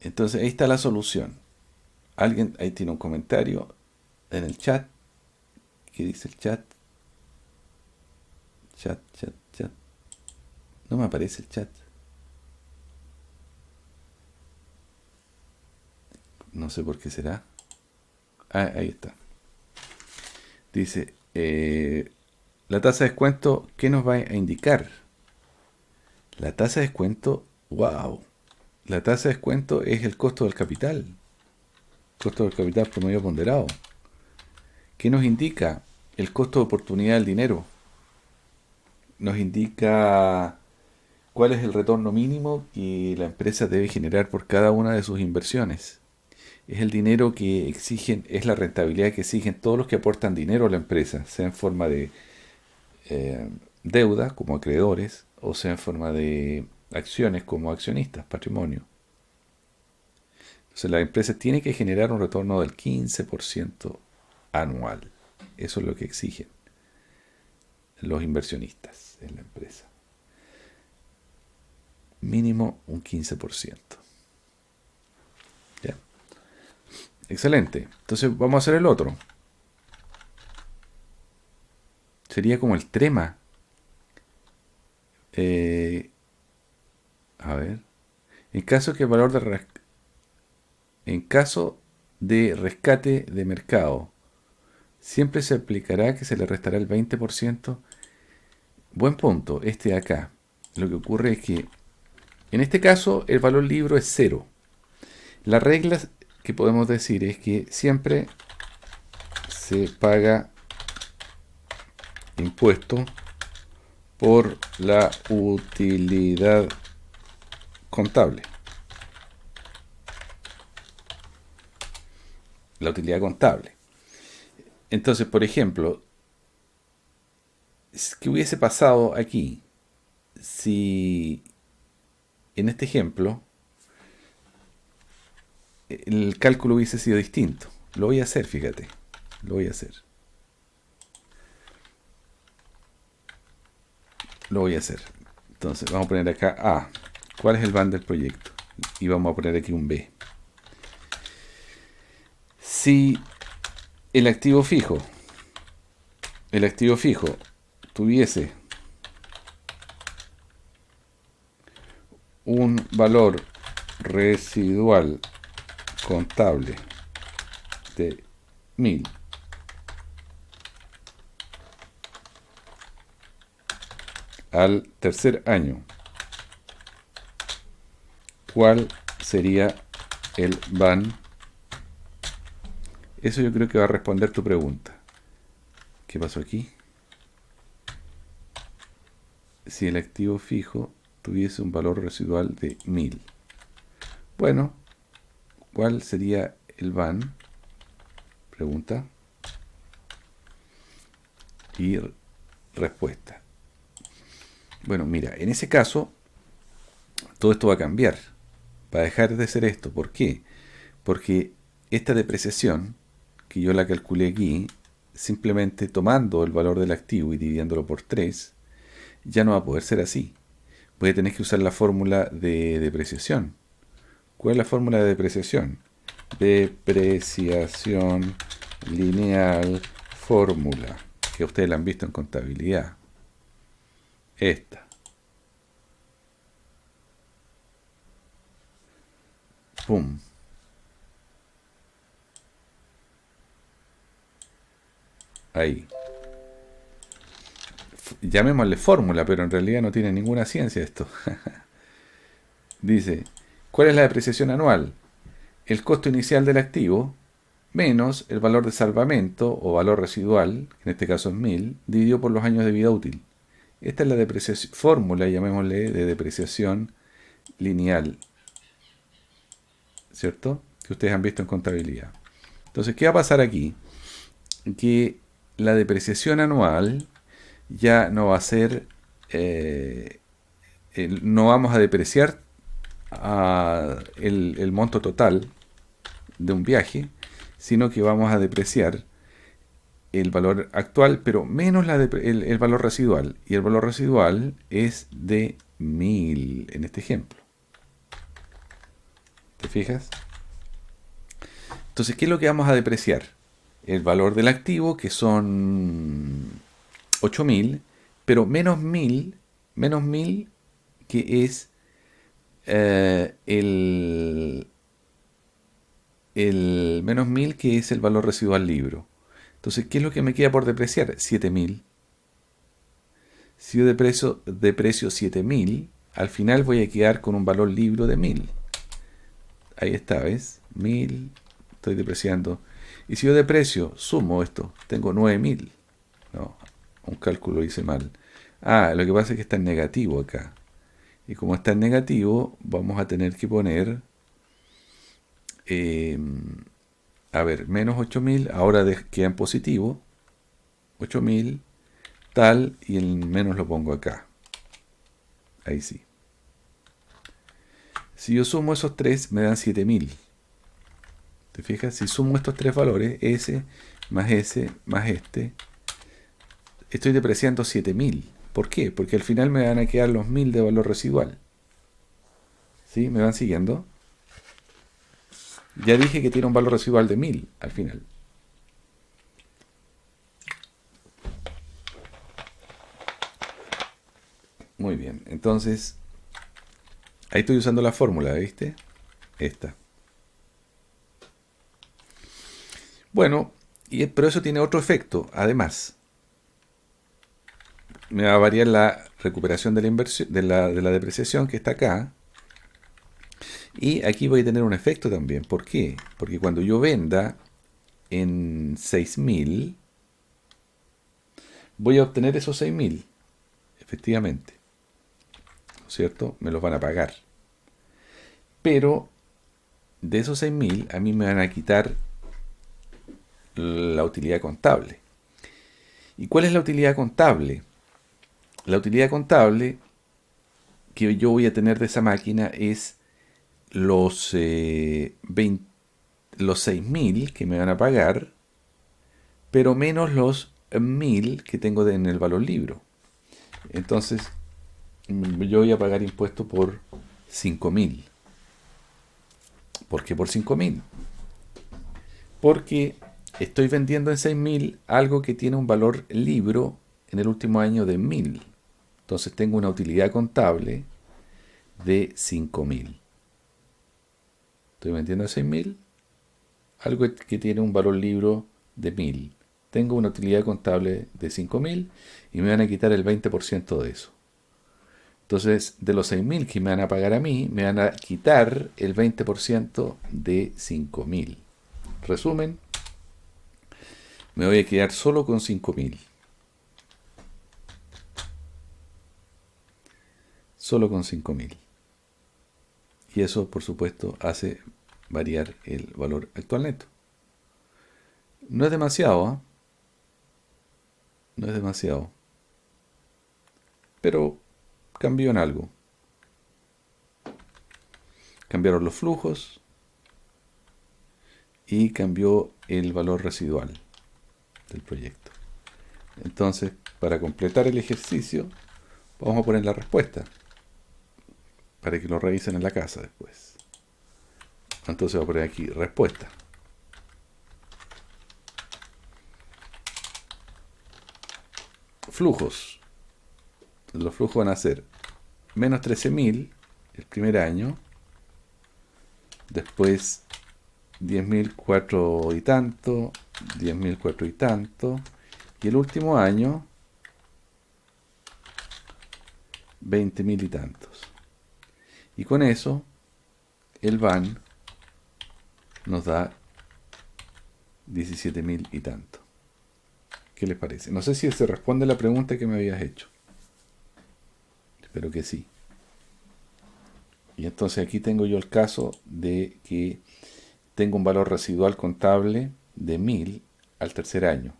Entonces ahí está la solución. Alguien ahí tiene un comentario en el chat. ¿Qué dice el chat? Chat, chat, chat. No me aparece el chat. No sé por qué será. Ah, ahí está. Dice, la tasa de descuento, ¿qué nos va a indicar? La tasa de descuento, wow. La tasa de descuento es el costo del capital. Costo del capital promedio ponderado. ¿Qué nos indica? El costo de oportunidad del dinero. Nos indica cuál es el retorno mínimo que la empresa debe generar por cada una de sus inversiones. Es el dinero que exigen, es la rentabilidad que exigen todos los que aportan dinero a la empresa, sea en forma de eh, deuda como acreedores o sea en forma de acciones como accionistas, patrimonio. Entonces la empresa tiene que generar un retorno del 15% anual. Eso es lo que exigen los inversionistas en la empresa. Mínimo un 15%. ¿Ya? Excelente. Entonces vamos a hacer el otro. Sería como el trema. Eh, a ver. En caso que el valor de en caso de rescate de mercado, siempre se aplicará que se le restará el 20%. Buen punto, este de acá. Lo que ocurre es que en este caso el valor libro es cero. La regla que podemos decir es que siempre se paga impuesto por la utilidad contable. La utilidad contable. Entonces, por ejemplo, ¿qué hubiese pasado aquí si en este ejemplo el cálculo hubiese sido distinto? Lo voy a hacer, fíjate. Lo voy a hacer. Lo voy a hacer. Entonces, vamos a poner acá A. ¿Cuál es el van del proyecto? Y vamos a poner aquí un B. Si el activo fijo, tuviese un valor residual contable de 1000 al tercer año, ¿cuál sería el van? Eso yo creo que va a responder tu pregunta. ¿Qué pasó aquí? Si el activo fijo tuviese un valor residual de 1000. Bueno, ¿cuál sería el van? Pregunta. Y respuesta. Bueno, mira, en ese caso, todo esto va a cambiar. Va a dejar de ser esto. ¿Por qué? Porque esta depreciación, que yo la calculé aquí, simplemente tomando el valor del activo y dividiéndolo por 3, ya no va a poder ser así. Voy a tener que usar la fórmula de depreciación. ¿Cuál es la fórmula de depreciación? Depreciación lineal fórmula, que ustedes la han visto en contabilidad. Esta. Pum. Ahí. Llamémosle fórmula, pero en realidad no tiene ninguna ciencia esto. Dice, ¿cuál es la depreciación anual? El costo inicial del activo menos el valor de salvamento o valor residual, que en este caso es 1000, dividido por los años de vida útil. Esta es la depreciación, fórmula, llamémosle, de depreciación lineal, ¿cierto? Que ustedes han visto en contabilidad. Entonces, ¿qué va a pasar aquí? Que la depreciación anual ya no va a ser, no vamos a depreciar el monto total de un viaje, sino que vamos a depreciar el valor actual, pero menos el valor residual. Y el valor residual es de 1000 en este ejemplo. ¿Te fijas? Entonces, ¿qué es lo que vamos a depreciar? El valor del activo, que son 8.000, pero menos 1.000, que es el menos 1.000, que es el valor residual libro. Entonces, ¿qué es lo que me queda por depreciar? 7.000. Si yo deprecio 7.000, al final voy a quedar con un valor libro de 1.000. Ahí está, ¿ves? 1.000, estoy depreciando. Y si yo deprecio, sumo esto, tengo 9.000. No, un cálculo hice mal. Ah, lo que pasa es que está en negativo acá. Y como está en negativo, vamos a tener que poner, eh, a ver, menos 8.000, ahora queda en positivo, 8.000, tal, y el menos lo pongo acá. Ahí sí. Si yo sumo esos tres, me dan 7.000. ¿Te fijas? Si sumo estos tres valores, S más este, estoy depreciando 7.000. ¿Por qué? Porque al final me van a quedar los 1.000 de valor residual. ¿Sí? ¿Me van siguiendo? Ya dije que tiene un valor residual de 1.000 al final. Muy bien. Entonces, ahí estoy usando la fórmula, ¿viste? Esta. Bueno, pero eso tiene otro efecto, además. Me va a variar la recuperación de la inversión, de la depreciación que está acá. Y aquí voy a tener un efecto también. ¿Por qué? Porque cuando yo venda en 6.000, voy a obtener esos 6.000, efectivamente. ¿No es cierto? Me los van a pagar. Pero de esos 6.000, a mí me van a quitar la utilidad contable. ¿Y cuál es la utilidad contable? La utilidad contable que yo voy a tener de esa máquina es los 6.000 que me van a pagar, pero menos los 1.000 que tengo en el valor libro. Entonces, yo voy a pagar impuesto por 5.000. ¿Por qué por 5.000? Porque estoy vendiendo en 6.000 algo que tiene un valor libro en el último año de 1.000. Entonces tengo una utilidad contable de 5.000. Estoy vendiendo en 6.000 algo que tiene un valor libro de 1.000. Tengo una utilidad contable de 5.000 y me van a quitar el 20% de eso. Entonces, de los 6.000 que me van a pagar a mí, me van a quitar el 20% de 5.000. Resumen, me voy a quedar solo con 5.000. Solo con 5.000. Y eso, por supuesto, hace variar el valor actual neto. No es demasiado, ¿eh? No es demasiado. Pero cambió en algo. Cambiaron los flujos y cambió el valor residual del proyecto. Entonces, para completar el ejercicio, vamos a poner la respuesta para que lo revisen en la casa después. Entonces voy a poner aquí respuesta. Flujos. Los flujos van a ser menos 13.000 el primer año, después 10.004 y tanto, 10.004 y tanto, y el último año 20.000 y tantos. Y con eso el BAN nos da 17.000 y tanto. ¿Qué les parece? No sé si se responde la pregunta que me habías hecho. Espero que sí. Y entonces aquí tengo yo el caso de que tengo un valor residual contable de 1.000 al tercer año.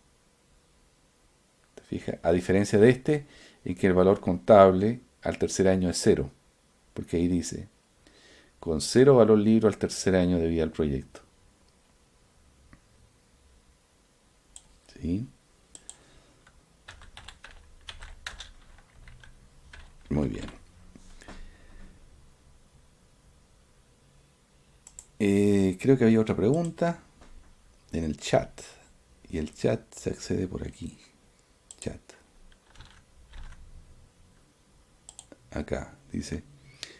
¿Te fijas? A diferencia de este, en que el valor contable al tercer año es 0. Porque ahí dice, con 0 valor libro al tercer año de vida del proyecto. ¿Sí? Muy bien. Creo que había otra pregunta en el chat. Y el chat se accede por aquí. Chat. Acá, dice.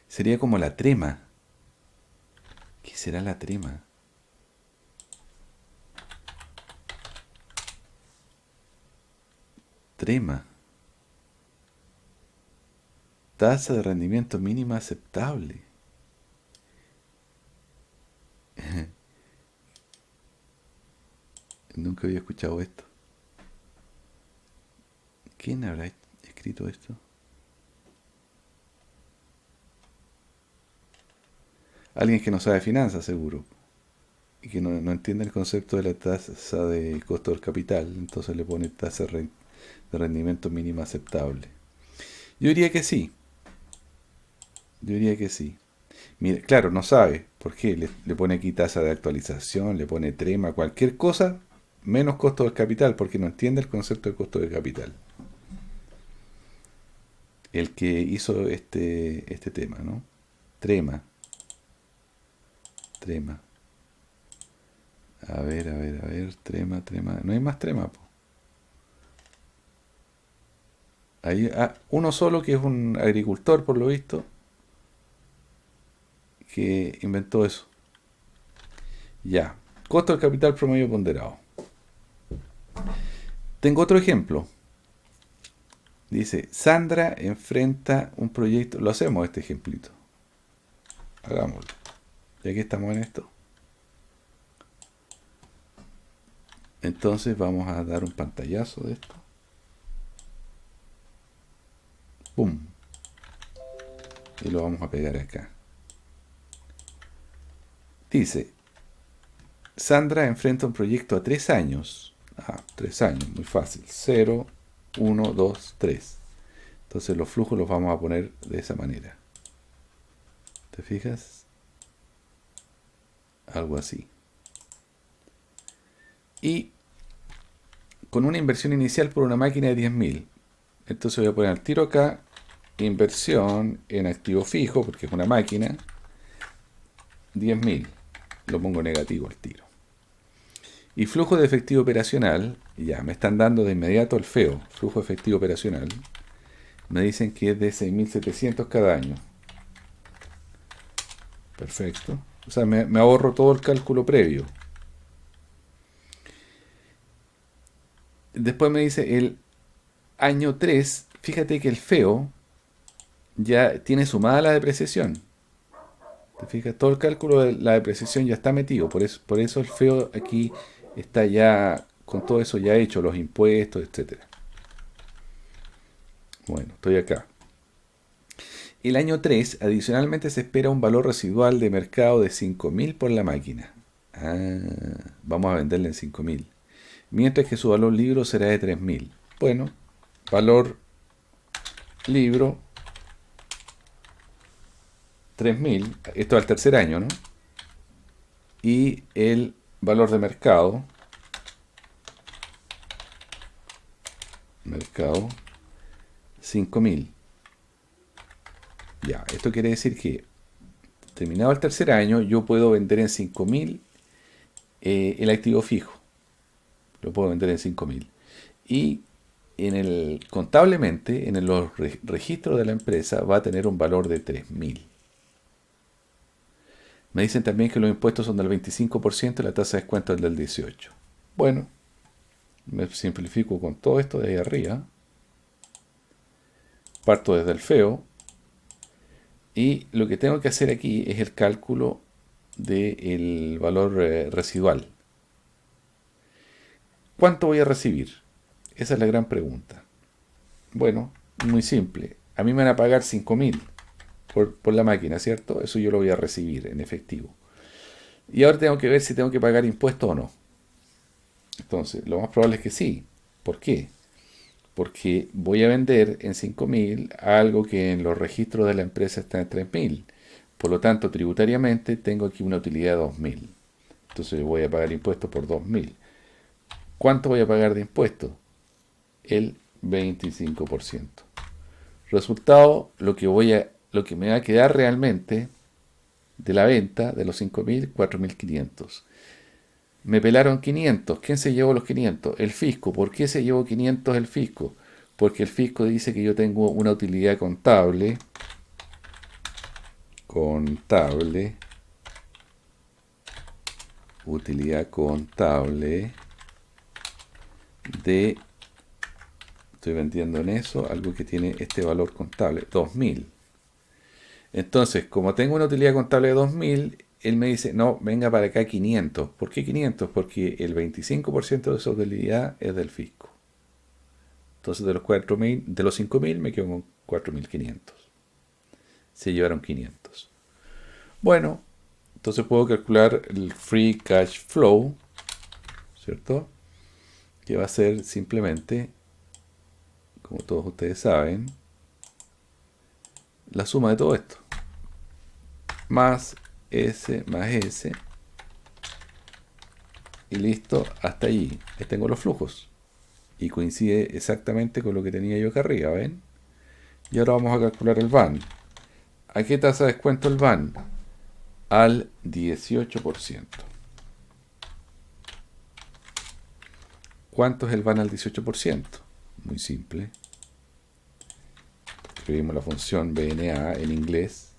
Sería como la trema. ¿Qué será la trema? Trema. Tasa de rendimiento mínima aceptable. Nunca había escuchado esto. ¿Quién habrá escrito esto? Alguien que no sabe finanzas, seguro. Y que no entiende el concepto de la tasa de costo del capital. Entonces le pone tasa de rendimiento mínima aceptable. Yo diría que sí. Yo diría que sí. Mira, claro, no sabe. ¿Por qué? Le pone aquí tasa de actualización, le pone trema, cualquier cosa, menos costo del capital, porque no entiende el concepto de costo del capital. El que hizo este tema, ¿no? Trema. Trema. A ver, trema. No hay más trema, po. Hay uno solo que es un agricultor, por lo visto, que inventó eso. Ya. Costo del capital promedio ponderado. Tengo otro ejemplo. Dice, Sandra enfrenta un proyecto. Lo hacemos este ejemplito. Hagámoslo. Ya que estamos en esto. Entonces vamos a dar un pantallazo de esto. ¡Pum! Y lo vamos a pegar acá. Dice, Sandra enfrenta un proyecto a 3 años. 3 años, muy fácil. 0, 1, 2, 3. Entonces los flujos los vamos a poner de esa manera. ¿Te fijas? Algo así. Y con una inversión inicial por una máquina de 10.000. Entonces voy a poner al tiro acá, inversión en activo fijo, porque es una máquina, 10.000. Lo pongo negativo al tiro. Y flujo de efectivo operacional, ya me están dando de inmediato el feo, flujo de efectivo operacional. Me dicen que es de 6.700 cada año. Perfecto. O sea, me ahorro todo el cálculo previo. Después me dice el año 3, fíjate que el feo ya tiene sumada la depreciación. ¿Te fijas? Todo el cálculo de la depreciación ya está metido. Por eso el feo aquí está ya con todo eso ya hecho, los impuestos, etcétera. Bueno, estoy acá. El año 3, adicionalmente se espera un valor residual de mercado de 5.000 por la máquina. Vamos a venderla en 5.000. Mientras que su valor libro será de 3.000. Bueno, valor libro 3.000. Esto al tercer año, ¿no? Y el valor de mercado 5.000. Ya, esto quiere decir que terminado el tercer año yo puedo vender en 5.000 el activo fijo. Lo puedo vender en 5.000. Y contablemente en los registros de la empresa va a tener un valor de 3.000. Me dicen también que los impuestos son del 25% y la tasa de descuento es del 18%. Bueno, me simplifico con todo esto de ahí arriba. Parto desde el feo. Y lo que tengo que hacer aquí es el cálculo del valor residual. ¿Cuánto voy a recibir? Esa es la gran pregunta. Bueno, muy simple. A mí me van a pagar 5.000 por la máquina, ¿cierto? Eso yo lo voy a recibir en efectivo. Y ahora tengo que ver si tengo que pagar impuestos o no. Entonces, lo más probable es que sí. ¿Por qué? Porque voy a vender en 5.000 algo que en los registros de la empresa está en 3.000. Por lo tanto, tributariamente tengo aquí una utilidad de 2.000. Entonces voy a pagar impuestos por 2.000. ¿Cuánto voy a pagar de impuestos? El 25%. Resultado, lo que me va a quedar realmente de la venta de los 5.000, 4.500. Me pelaron 500. ¿Quién se llevó los 500? El fisco. ¿Por qué se llevó 500 el fisco? Porque el fisco dice que yo tengo una utilidad contable, utilidad contable de, estoy vendiendo en eso, algo que tiene este valor contable, 2.000. Entonces, como tengo una utilidad contable de 2.000, él me dice, no, venga para acá 500. ¿Por qué 500? Porque el 25% de esa utilidad es del fisco. Entonces, de los 4.000, de los 5.000 me quedo con 4.500. Se llevaron 500. Bueno, entonces puedo calcular el free cash flow, ¿cierto? Que va a ser simplemente, como todos ustedes saben, la suma de todo esto. Más S más S. Y listo, hasta allí. Ahí tengo los flujos. Y coincide exactamente con lo que tenía yo acá arriba, ¿ven? Y ahora vamos a calcular el VAN. ¿A qué tasa de descuento el VAN? Al 18%. ¿Cuánto es el VAN al 18%? Muy simple. Escribimos la función BNA en inglés.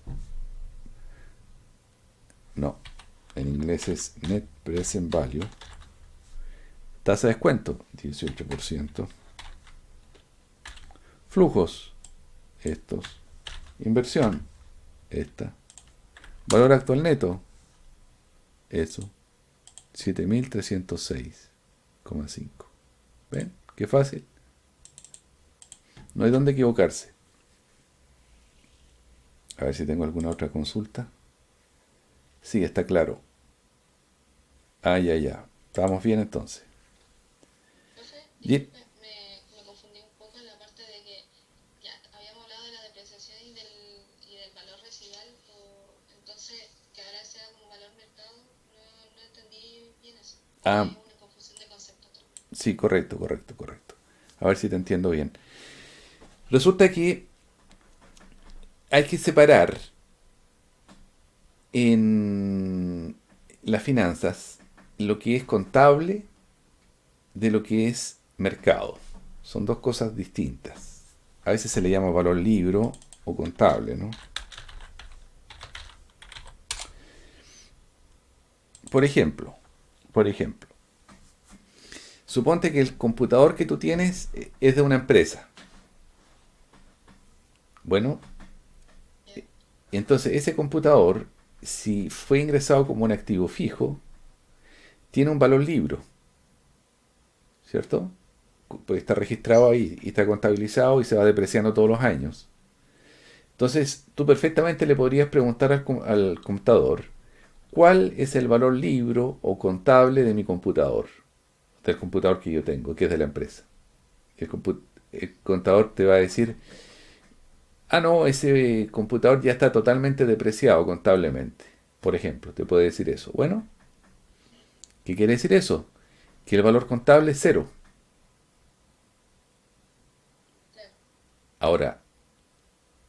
No, en inglés es Net Present Value. Tasa de descuento, 18%. Flujos, estos. Inversión, esta. Valor actual neto, eso. 7.306,5. ¿Ven? Qué fácil. No hay dónde equivocarse. A ver si tengo alguna otra consulta. Sí, está claro. Ah, ya. Estamos bien entonces. Profe, Y- disculpe, me confundí un poco en la parte de que ya habíamos hablado de la depreciación y del valor residual, entonces que ahora sea como valor mercado, no entendí bien eso. O ah, es una confusión de conceptos tal vez. sí, correcto. A ver si te entiendo bien. Resulta que hay que separar en las finanzas lo que es contable de lo que es mercado. Son dos cosas distintas. A veces se le llama valor libro o contable, ¿no? Por ejemplo, por ejemplo, suponte que el computador que tú tienes es de una empresa. Bueno, ¿Ya? entonces ese computador, si fue ingresado como un activo fijo, tiene un valor libro, ¿cierto? Pues está registrado Sí, ahí y está contabilizado y se va depreciando todos los años. Entonces, tú perfectamente le podrías preguntar al computador cuál es el valor libro o contable de mi computador, del computador que yo tengo, que es de la empresa. El, el contador te va a decir, ah, no, ese computador ya está totalmente depreciado contablemente. Por ejemplo, te puede decir eso. Bueno, ¿qué quiere decir eso? Que el valor contable es cero. claro. Ahora,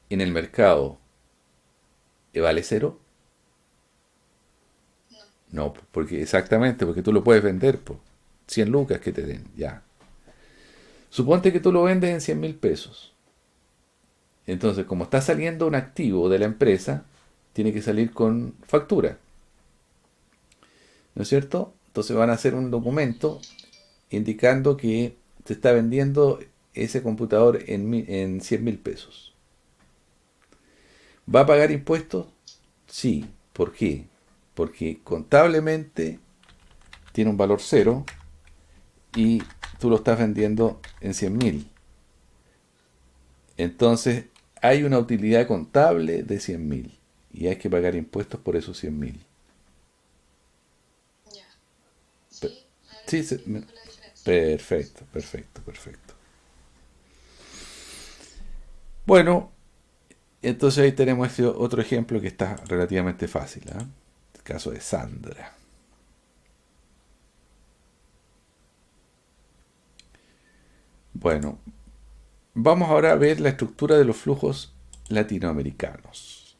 en el mercado, ¿vale cero? No, No, porque exactamente, porque tú lo puedes vender por 100 lucas que te den, ya. Suponte que tú lo vendes en 100.000 pesos. Entonces, como está saliendo un activo de la empresa, tiene que salir con factura, ¿no es cierto? Entonces van a hacer un documento indicando que se está vendiendo ese computador en 100.000 pesos. ¿Va a pagar impuestos? Sí. ¿Por qué? Porque contablemente tiene un valor cero y tú lo estás vendiendo en 100.000. Entonces hay una utilidad contable de 100.000 y hay que pagar impuestos por esos 100.000. ya. Sí, ahora Sí, entendí un poco la diferencia. perfecto. Bueno, entonces ahí tenemos este otro ejemplo que está relativamente fácil, ¿eh? El caso de Sandra. Bueno, vamos ahora a ver la estructura de los flujos latinoamericanos.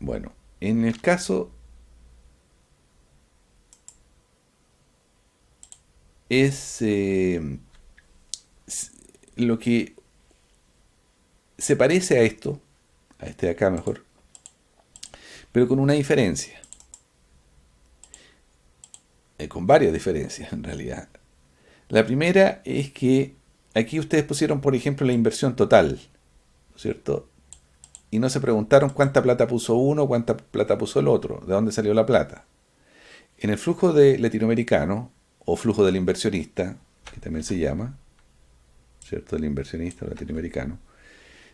Bueno, en el caso es lo que se parece a este de acá mejor, pero con una diferencia, con varias diferencias en realidad. La primera es que aquí ustedes pusieron, por ejemplo, la inversión total, ¿no es cierto? Y no se preguntaron cuánta plata puso uno, cuánta plata puso el otro, de dónde salió la plata. En el flujo de latinoamericano, o flujo del inversionista, que también se llama, ¿cierto? El inversionista latinoamericano,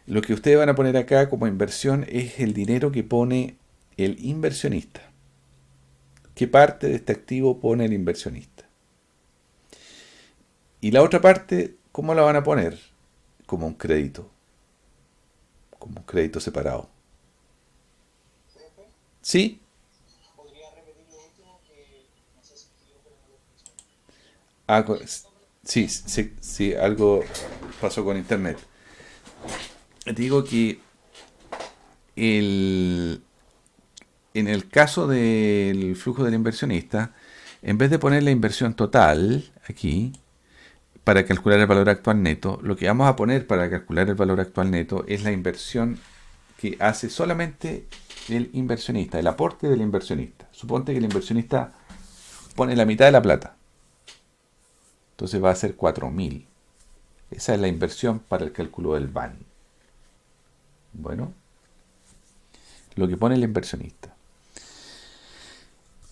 lo que ustedes van a poner acá como inversión es el dinero que pone el inversionista. ¿Qué parte de este activo pone el inversionista? Y la otra parte, ¿cómo la van a poner? Como un crédito separado. ¿Sí? Ah, sí, sí, sí, algo pasó con internet. Te digo que el, en el caso del flujo del inversionista, en vez de poner la inversión total aquí, para calcular el valor actual neto, lo que vamos a poner para calcular el valor actual neto es la inversión que hace solamente el inversionista, el aporte del inversionista. Suponte que el inversionista pone la mitad de la plata. Entonces va a ser 4.000. Esa es la inversión para el cálculo del BAN. Bueno, lo que pone el inversionista.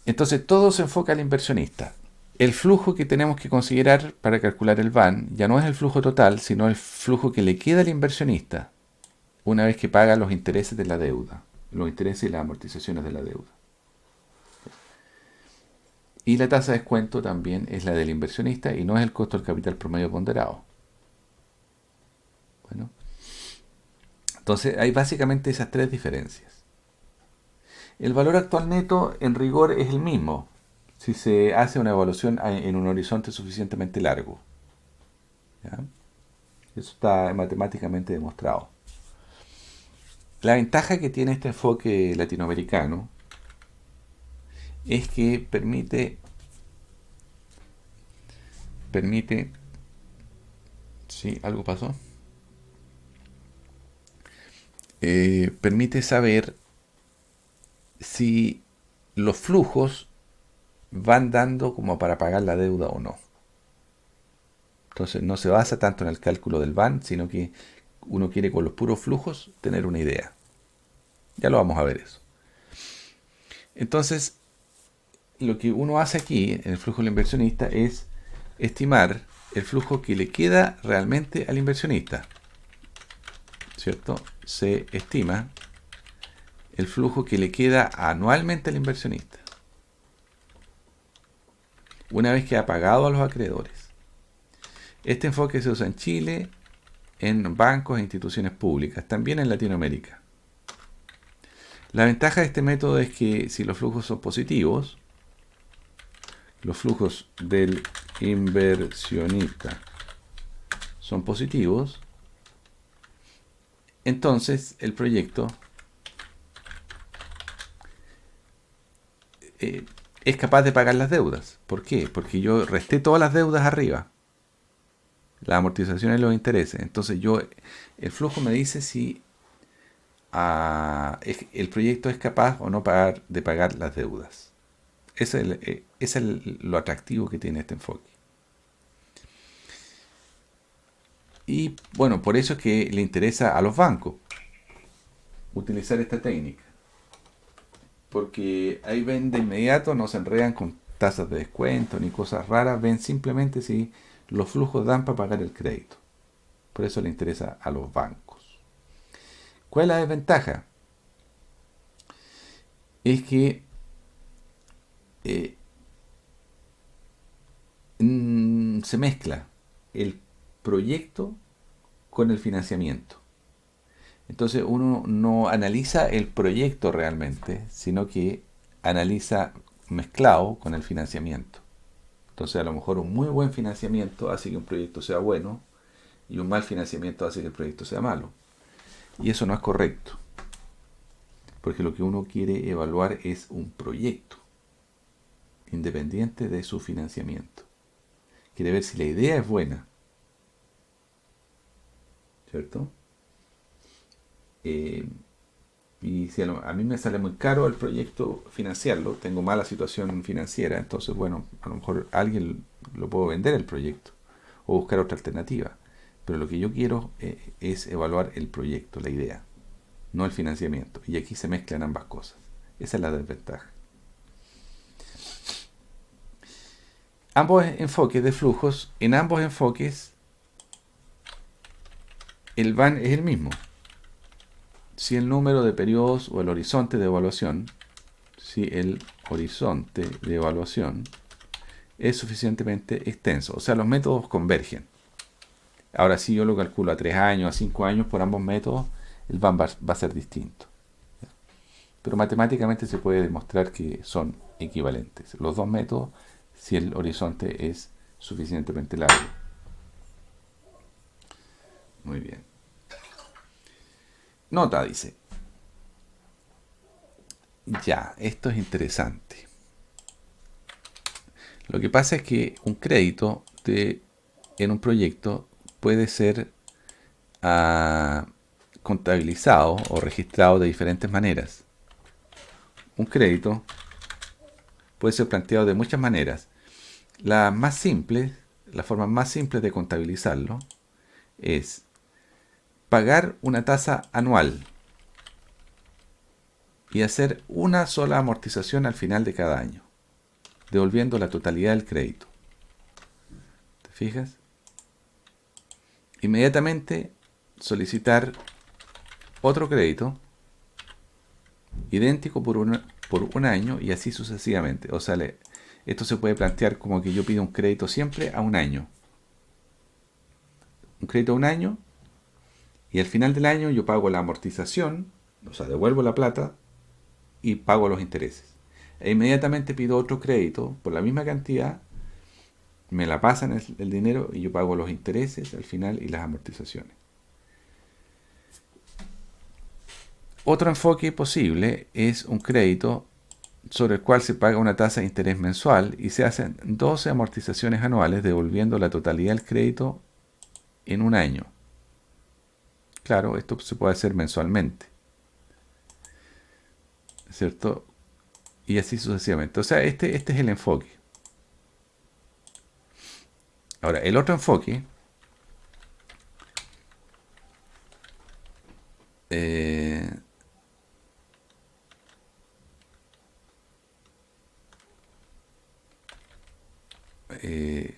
Entonces todo se enfoca al inversionista. El flujo que tenemos que considerar para calcular el BAN ya no es el flujo total, sino el flujo que le queda al inversionista una vez que paga los intereses de la deuda, los intereses y las amortizaciones de la deuda. Y la tasa de descuento también es la del inversionista y no es el costo del capital promedio ponderado. Bueno, entonces hay básicamente esas tres diferencias. El valor actual neto en rigor es el mismo si se hace una evaluación en un horizonte suficientemente largo. ¿Ya? Eso está matemáticamente demostrado. La ventaja que tiene este enfoque latinoamericano es que permite, sí, algo pasó, permite saber si los flujos van dando como para pagar la deuda o no. Entonces no se basa tanto en el cálculo del BAN, sino que uno quiere con los puros flujos tener una idea. Ya lo vamos a ver eso. Entonces, lo que uno hace aquí en el flujo del inversionista es estimar el flujo que le queda realmente al inversionista. ¿Cierto? Se estima el flujo que le queda anualmente al inversionista, una vez que ha pagado a los acreedores. Este enfoque se usa en Chile, en bancos e instituciones públicas, también en Latinoamérica. La ventaja de este método es que si los flujos son positivos, los flujos del inversionista son positivos, entonces el proyecto es capaz de pagar las deudas. ¿Por qué? Porque yo resté todas las deudas arriba, las amortizaciones y los intereses. Entonces el flujo me dice si el proyecto es capaz o no de pagar las deudas. Ese es lo atractivo que tiene este enfoque. Y bueno, por eso es que le interesa a los bancos utilizar esta técnica. Porque ahí ven de inmediato, no se enredan con tasas de descuento ni cosas raras, ven simplemente si los flujos dan para pagar el crédito. Por eso le interesa a los bancos. ¿Cuál es la desventaja? Es que se mezcla el proyecto con el financiamiento. Entonces uno no analiza el proyecto realmente, sino que analiza mezclado con el financiamiento. Entonces a lo mejor un muy buen financiamiento hace que un proyecto sea bueno y un mal financiamiento hace que el proyecto sea malo. Y eso no es correcto. porque lo que uno quiere evaluar es un proyecto, independiente de su financiamiento. Quiere ver si la idea es buena, ¿cierto? Y si a mí me sale muy caro el proyecto financiarlo, tengo mala situación financiera, entonces, bueno, a lo mejor alguien lo puedo vender el proyecto o buscar otra alternativa. Pero lo que yo quiero es evaluar el proyecto, la idea, no el financiamiento. Y aquí se mezclan ambas cosas. Esa es la desventaja. Ambos enfoques de flujos, en ambos enfoques el van es el mismo. Si el número de periodos o el horizonte de evaluación, si el horizonte de evaluación es suficientemente extenso, o sea, los métodos convergen. Ahora, si yo lo calculo a 3 años, a 5 años por ambos métodos, el van va a ser distinto. Pero matemáticamente se puede demostrar que son equivalentes los dos métodos si el horizonte es suficientemente largo. Muy bien. Nota, dice. Ya, esto es interesante. Lo que pasa es que un crédito en un proyecto puede ser contabilizado o registrado de diferentes maneras. Un crédito puede ser planteado de muchas maneras. La forma más simple de contabilizarlo es pagar una tasa anual y hacer una sola amortización al final de cada año, devolviendo la totalidad del crédito. ¿Te fijas? Inmediatamente solicitar otro crédito idéntico por un año y así sucesivamente. O sea, esto se puede plantear como que yo pido un crédito siempre a un año. Un crédito a un año y al final del año yo pago la amortización, o sea, devuelvo la plata y pago los intereses. E inmediatamente pido otro crédito por la misma cantidad, me la pasan el dinero y yo pago los intereses al final y las amortizaciones. Otro enfoque posible es un crédito sobre el cual se paga una tasa de interés mensual y se hacen 12 amortizaciones anuales devolviendo la totalidad del crédito en un año. Claro, esto se puede hacer mensualmente, ¿cierto? Y así sucesivamente. O sea, este es el enfoque. Ahora, el otro enfoque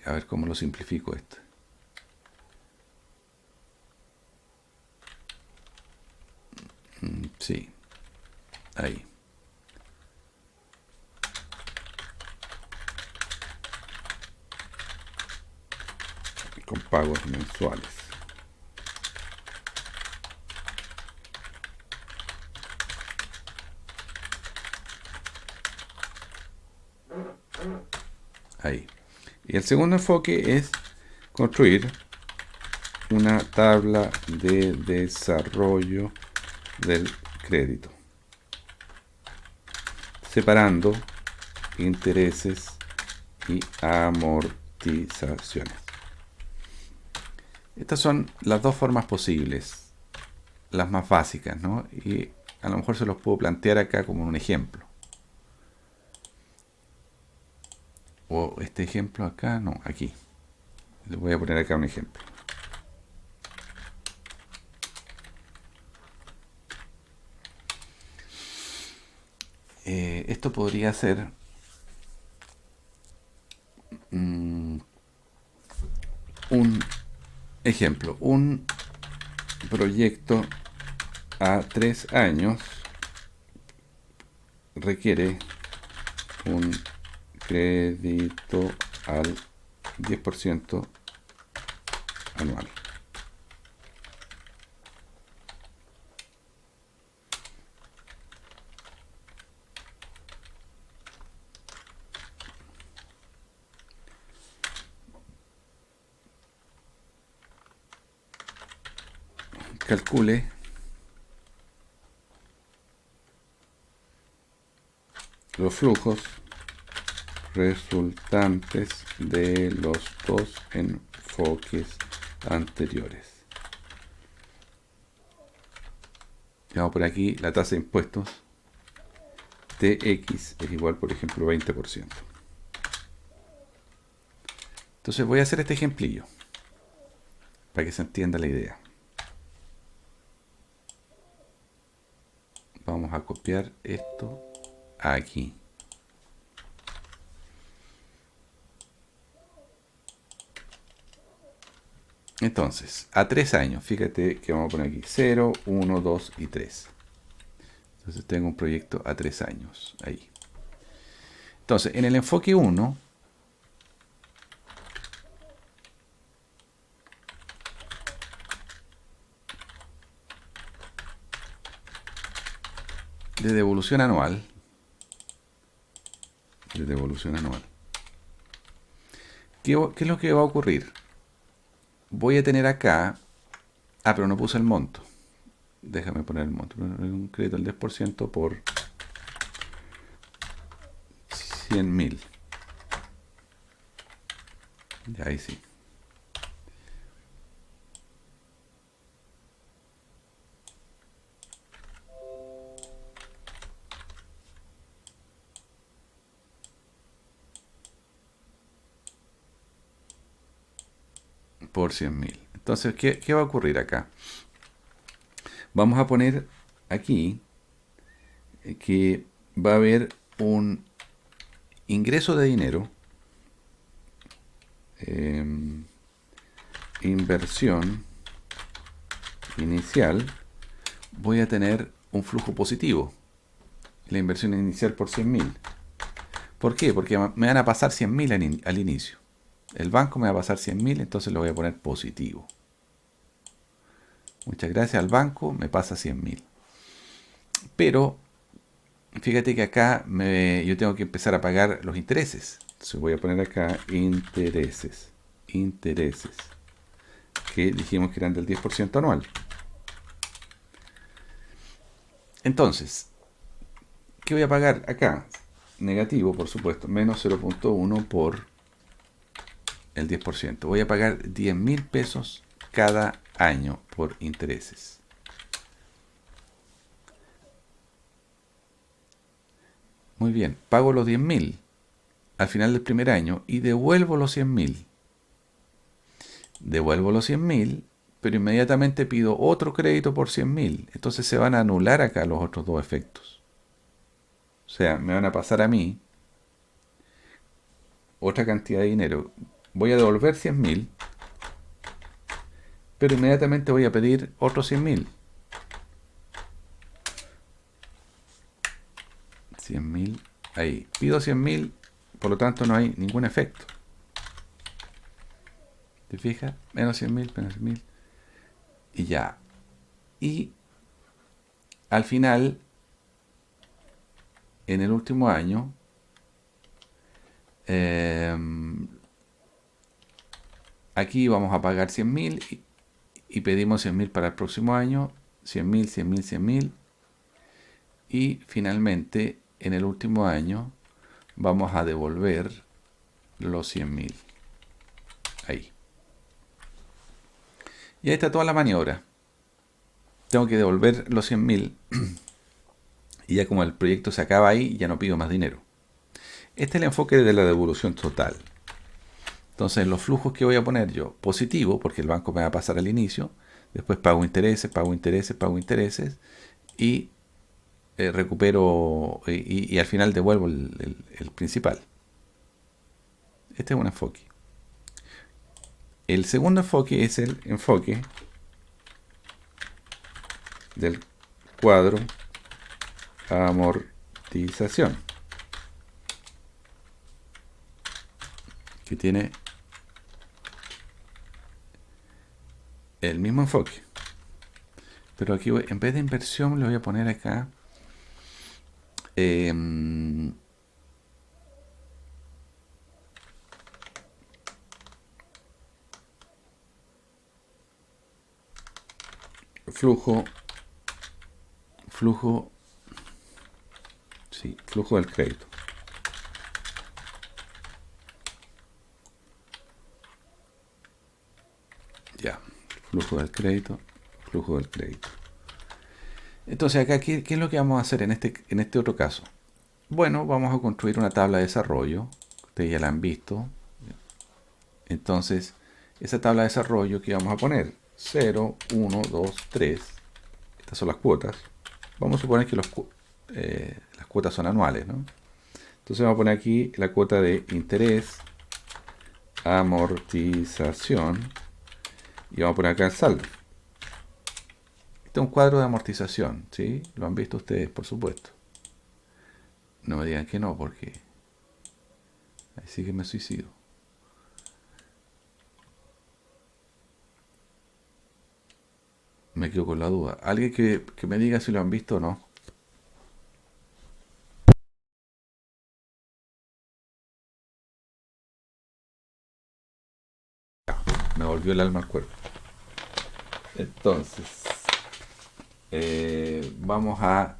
a ver cómo lo simplifico esto. Sí, ahí. Con pagos mensuales. Ahí. Y el segundo enfoque es construir una tabla de desarrollo del crédito, separando intereses y amortizaciones. Estas son las dos formas posibles, las más básicas, ¿no? Y a lo mejor se los puedo plantear acá como un ejemplo. O este ejemplo acá, no, aquí. Les voy a poner acá un ejemplo. Esto podría ser un ejemplo, un proyecto a 3 años requiere un crédito al 10% anual. Calcule los flujos resultantes de los dos enfoques anteriores. Vamos por aquí la tasa de impuestos TX es igual, por ejemplo, 20%. Entonces voy a hacer este ejemplillo para que se entienda la idea. Vamos a copiar esto aquí. Entonces, a 3 años, fíjate que vamos a poner aquí 0, 1, 2 y 3. Entonces tengo un proyecto a 3 años, ahí. Entonces, en el enfoque 1, de devolución anual, ¿qué es lo que va a ocurrir? Voy a tener acá, pero no puse el monto. Déjame poner el monto. Un crédito del 10% por 100.000. Ya ahí sí. Por 100.000. Entonces, ¿qué va a ocurrir acá? Vamos a poner aquí que va a haber un ingreso de dinero, inversión inicial, voy a tener un flujo positivo. La inversión inicial por 100.000. ¿Por qué? Porque me van a pasar 100.000 al inicio. El banco me va a pasar 100.000, entonces lo voy a poner positivo. Muchas gracias al banco, me pasa 100.000. Pero fíjate que acá yo tengo que empezar a pagar los intereses. Entonces voy a poner acá intereses. Intereses. Que dijimos que eran del 10% anual. Entonces, ¿qué voy a pagar acá? Negativo, por supuesto, menos 0.1 por el 10%. Voy a pagar 10.000 pesos cada año por intereses. Muy bien, pago los 10.000 al final del primer año y devuelvo los 100.000. Devuelvo los 100.000, pero inmediatamente pido otro crédito por 100.000. Entonces se van a anular acá los otros dos efectos. O sea, me van a pasar a mí otra cantidad de dinero. Voy a devolver 100.000, pero inmediatamente voy a pedir otros 100.000. 100.000, ahí. Pido 100.000, por lo tanto no hay ningún efecto. ¿Te fijas? Menos 100.000, menos 100.000. Y ya. Y al final, en el último año, aquí vamos a pagar 100.000 y pedimos 100.000 para el próximo año. 100.000, 100.000, 100.000. Y finalmente, en el último año, vamos a devolver los 100.000. Ahí. Y ahí está toda la maniobra. Tengo que devolver los 100.000 y ya como el proyecto se acaba ahí, ya no pido más dinero. Este es el enfoque de la devolución total. Entonces, los flujos que voy a poner yo, positivo, porque el banco me va a pasar al inicio, después pago intereses, pago intereses, pago intereses, y recupero, y al final devuelvo el principal. Este es un enfoque. El segundo enfoque es el enfoque del cuadro amortización, que tiene el mismo enfoque, pero aquí en vez de inversión le voy a poner acá flujo Sí, flujo del crédito. Ya, flujo del crédito, flujo del crédito. Entonces acá, ¿qué es lo que vamos a hacer en este otro caso? Bueno, vamos a construir una tabla de desarrollo. Ustedes ya la han visto. Entonces, esa tabla de desarrollo que vamos a poner 0, 1, 2, 3. Estas son las cuotas. Vamos a suponer que las cuotas son anuales, ¿no? Entonces vamos a poner aquí la cuota de interés, amortización, y vamos a poner acá el saldo. Este es un cuadro de amortización, ¿sí? Lo han visto ustedes, por supuesto. No me digan que no, porque ahí sí que me suicido. Me quedo con la duda. Alguien que me diga si lo han visto o no. Me volvió el alma al cuerpo. Entonces, vamos a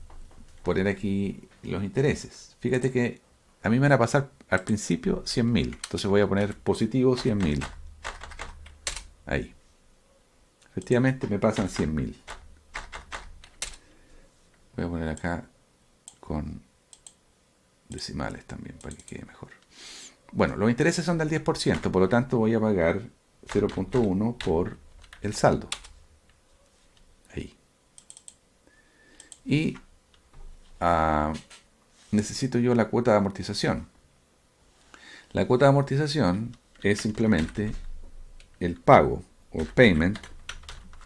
poner aquí los intereses. Fíjate que a mí me van a pasar al principio 100.000. Entonces voy a poner positivo 100.000. Ahí. Efectivamente me pasan 100.000. Voy a poner acá con decimales también para que quede mejor. Bueno, los intereses son del 10%, por lo tanto voy a pagar 0.1 por el saldo. Ahí. Y necesito yo la cuota de amortización. La cuota de amortización es simplemente el pago o payment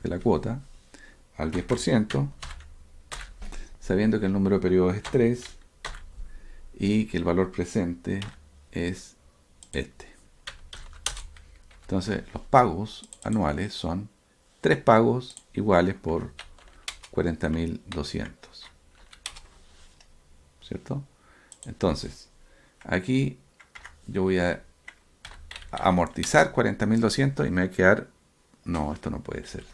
de la cuota al 10%, sabiendo que el número de periodos es 3 y que el valor presente es este. Entonces los pagos anuales son 3 pagos iguales por 40.200. ¿Cierto? Entonces, aquí yo voy a amortizar 40.200 y me va a quedar... No, esto no puede ser.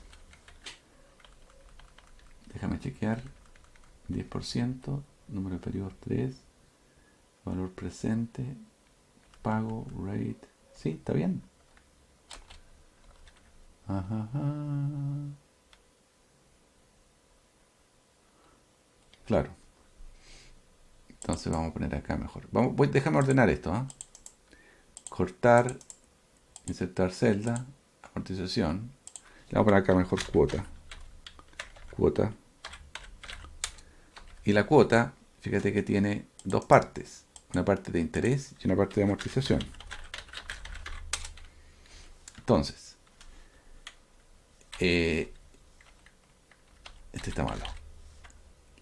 Déjame chequear. 10%, número de periodos 3, valor presente, pago, rate. Sí, está bien. Ajá. Claro. Entonces vamos a poner acá mejor. Déjame ordenar esto. ¿Eh? Cortar, insertar celda, amortización. Le vamos a poner acá mejor cuota. Cuota. Y la cuota, fíjate que tiene dos partes. Una parte de interés y una parte de amortización. Entonces, este está malo.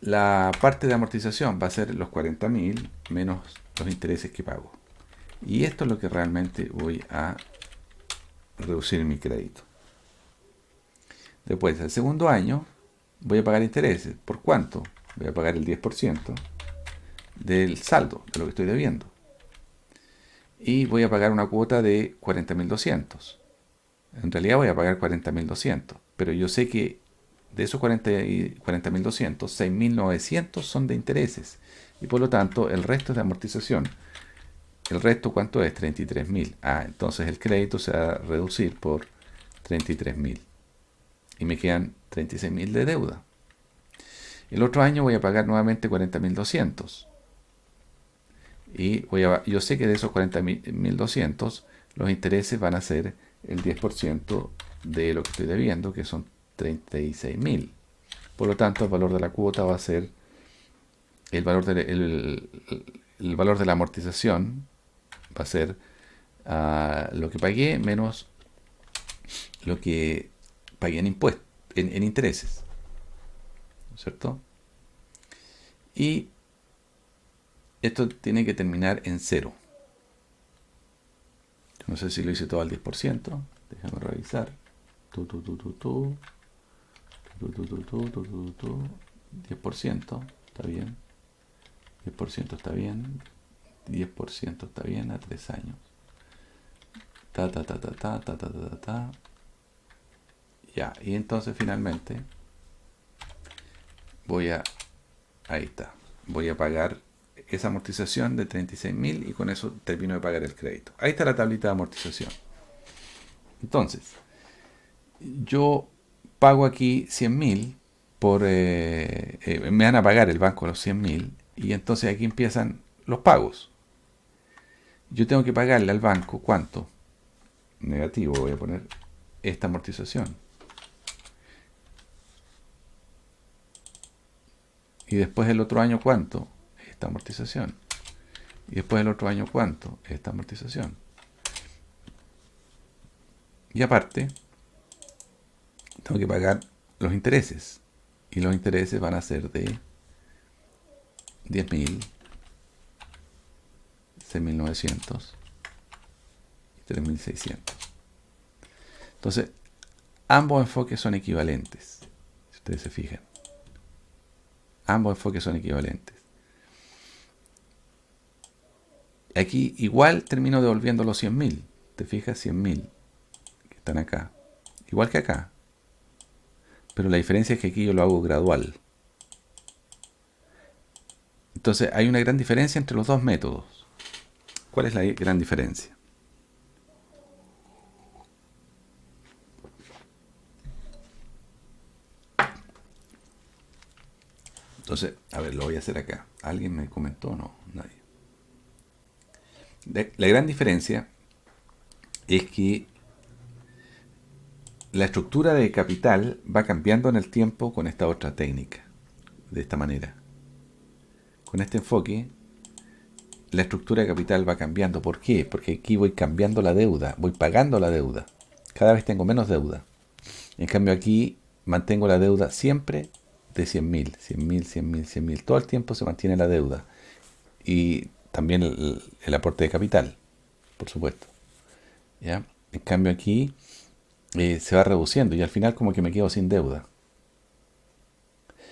La parte de amortización va a ser los 40.000 menos los intereses que pago. Y esto es lo que realmente voy a reducir mi crédito. Después, el segundo año, voy a pagar intereses. ¿Por cuánto? Voy a pagar el 10% del saldo, de lo que estoy debiendo. Y voy a pagar una cuota de 40.200. En realidad voy a pagar 40.200, pero yo sé que de esos 40.200, 6.900 son de intereses. Y por lo tanto, el resto es de amortización. ¿El resto cuánto es? 33.000. Entonces el crédito se va a reducir por 33.000. Y me quedan 36.000 de deuda. El otro año voy a pagar nuevamente 40.200. Y yo sé que de esos 40.200, los intereses van a ser el 10% de lo que estoy debiendo, que son 36.000. Por lo tanto, el valor de la cuota va a ser el valor de la amortización, va a ser lo que pagué menos lo que pagué en impuestos, en intereses. ¿Cierto? Y esto tiene que terminar en 0. No sé si lo hice todo al 10%. Déjame revisar. 10%, está bien. 10% está bien. 10% está bien a 3 años. Ya, y entonces finalmente ahí está. Voy a pagar esa amortización de 36.000 y con eso termino de pagar el crédito. Ahí está la tablita de amortización. Entonces, yo pago aquí 100.000 por... me van a pagar el banco los 100.000 y entonces aquí empiezan los pagos. Yo tengo que pagarle al banco, ¿cuánto? Negativo, voy a poner esta amortización. Y después el otro año, ¿cuánto? Esta amortización. Y después el otro año, ¿cuánto? Esta amortización. Y aparte, tengo que pagar los intereses. Y los intereses van a ser de 10.000, 6.900 y 3.600. Entonces, ambos enfoques son equivalentes. Si ustedes se fijan. Ambos enfoques son equivalentes. Aquí igual termino devolviendo los 100.000. ¿Te fijas? 100.000 que están acá. Igual que acá. Pero la diferencia es que aquí yo lo hago gradual. Entonces hay una gran diferencia entre los dos métodos. ¿Cuál es la gran diferencia? Entonces, a ver, lo voy a hacer acá. ¿Alguien me comentó o no? Nadie. La gran diferencia es que la estructura de capital va cambiando en el tiempo con esta otra técnica. De esta manera. Con este enfoque, la estructura de capital va cambiando. ¿Por qué? Porque aquí voy cambiando la deuda. Voy pagando la deuda. Cada vez tengo menos deuda. En cambio aquí mantengo la deuda siempre de 100.000, 100.000, 100.000, 100.000. Todo el tiempo se mantiene la deuda. Y también el aporte de capital, por supuesto. ¿Ya? En cambio aquí se va reduciendo y al final como que me quedo sin deuda.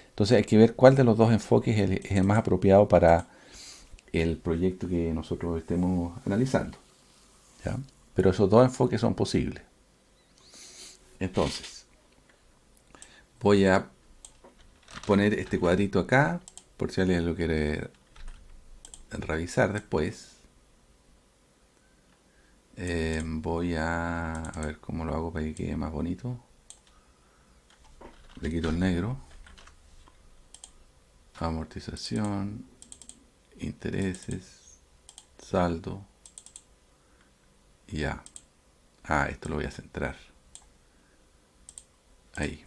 Entonces hay que ver cuál de los dos enfoques es el más apropiado para el proyecto que nosotros estemos analizando. ¿Ya? Pero esos dos enfoques son posibles. Entonces, voy a poner este cuadrito acá, por si alguien lo quiere revisar después. Voy a ver cómo lo hago para que quede más bonito. Le quito el negro. Amortización, intereses, saldo. Ya. Esto lo voy a centrar. Ahí.